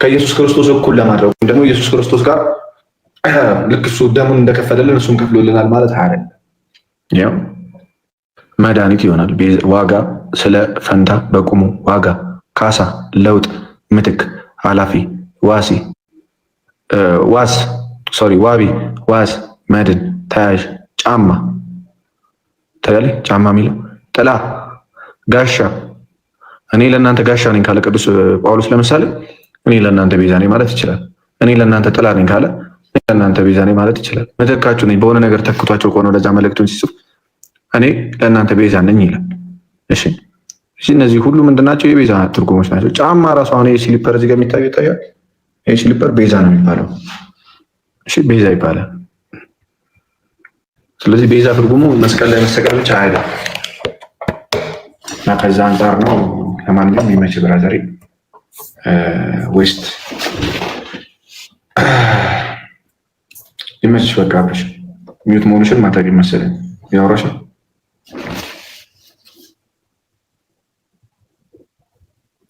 ከኢየሱስ ክርስቶስ እኩል ለማድረግ ደግሞ ኢየሱስ ክርስቶስ ጋር ልክ እሱ ደሙን እንደከፈለልን እሱን ከፍሎልናል ማለት አይደለም። ያው መድኃኒት ይሆናል። ዋጋ ስለ ፈንታ በቁሙ ዋጋ፣ ካሳ፣ ለውጥ፣ ምትክ፣ ኃላፊ፣ ዋቢ፣ ዋስ፣ መድን፣ ተያዥ፣ ጫማ ተያለኝ ጫማ የሚለው ጥላ፣ ጋሻ። እኔ ለእናንተ ጋሻ ነኝ ካለ ቅዱስ ጳውሎስ ለምሳሌ እኔ ለእናንተ ቤዛ ነኝ ማለት ይችላል። እኔ ለእናንተ ጥላ ነኝ ካለ ለእናንተ ቤዛ ነኝ ማለት ይችላል። ምትካችሁ ነኝ በሆነ ነገር ተክቷቸው ከሆነ ለዛ መልእክቱን ሲጽፍ እኔ ለእናንተ ቤዛ ነኝ ይላል። እሺ እነዚህ ሁሉ ምንድናቸው? የቤዛ ትርጉሞች ናቸው። ጫማ ራሱ አሁን የስሊፐር እዚህ ጋር የሚታየው ይታያል። ይህ ስሊፐር ቤዛ ነው የሚባለው። እሺ ቤዛ ይባላል። ስለዚህ ቤዛ ትርጉሙ መስቀል ላይ መሰቀል ብቻ አይደለም እና ከዛ አንጻር ነው። ለማንኛውም የሚመች ብራዘሪ ዌስት ይመችሽ። በቃ አብረሽ ሚዩት መሆንሽን ማታውቂ መሰለኝ ያወራሽ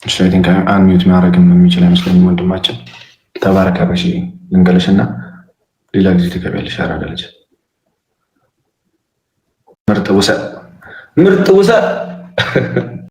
ሸይቲንግ አንሚዩት ማድረግም የሚችል አይመስለኝም። ወንድማችን ተባረክ አብረሽ ልንገለሽና ሌላ ጊዜ ትገቢያለሽ። አራዳለች ምርጥ ውሰ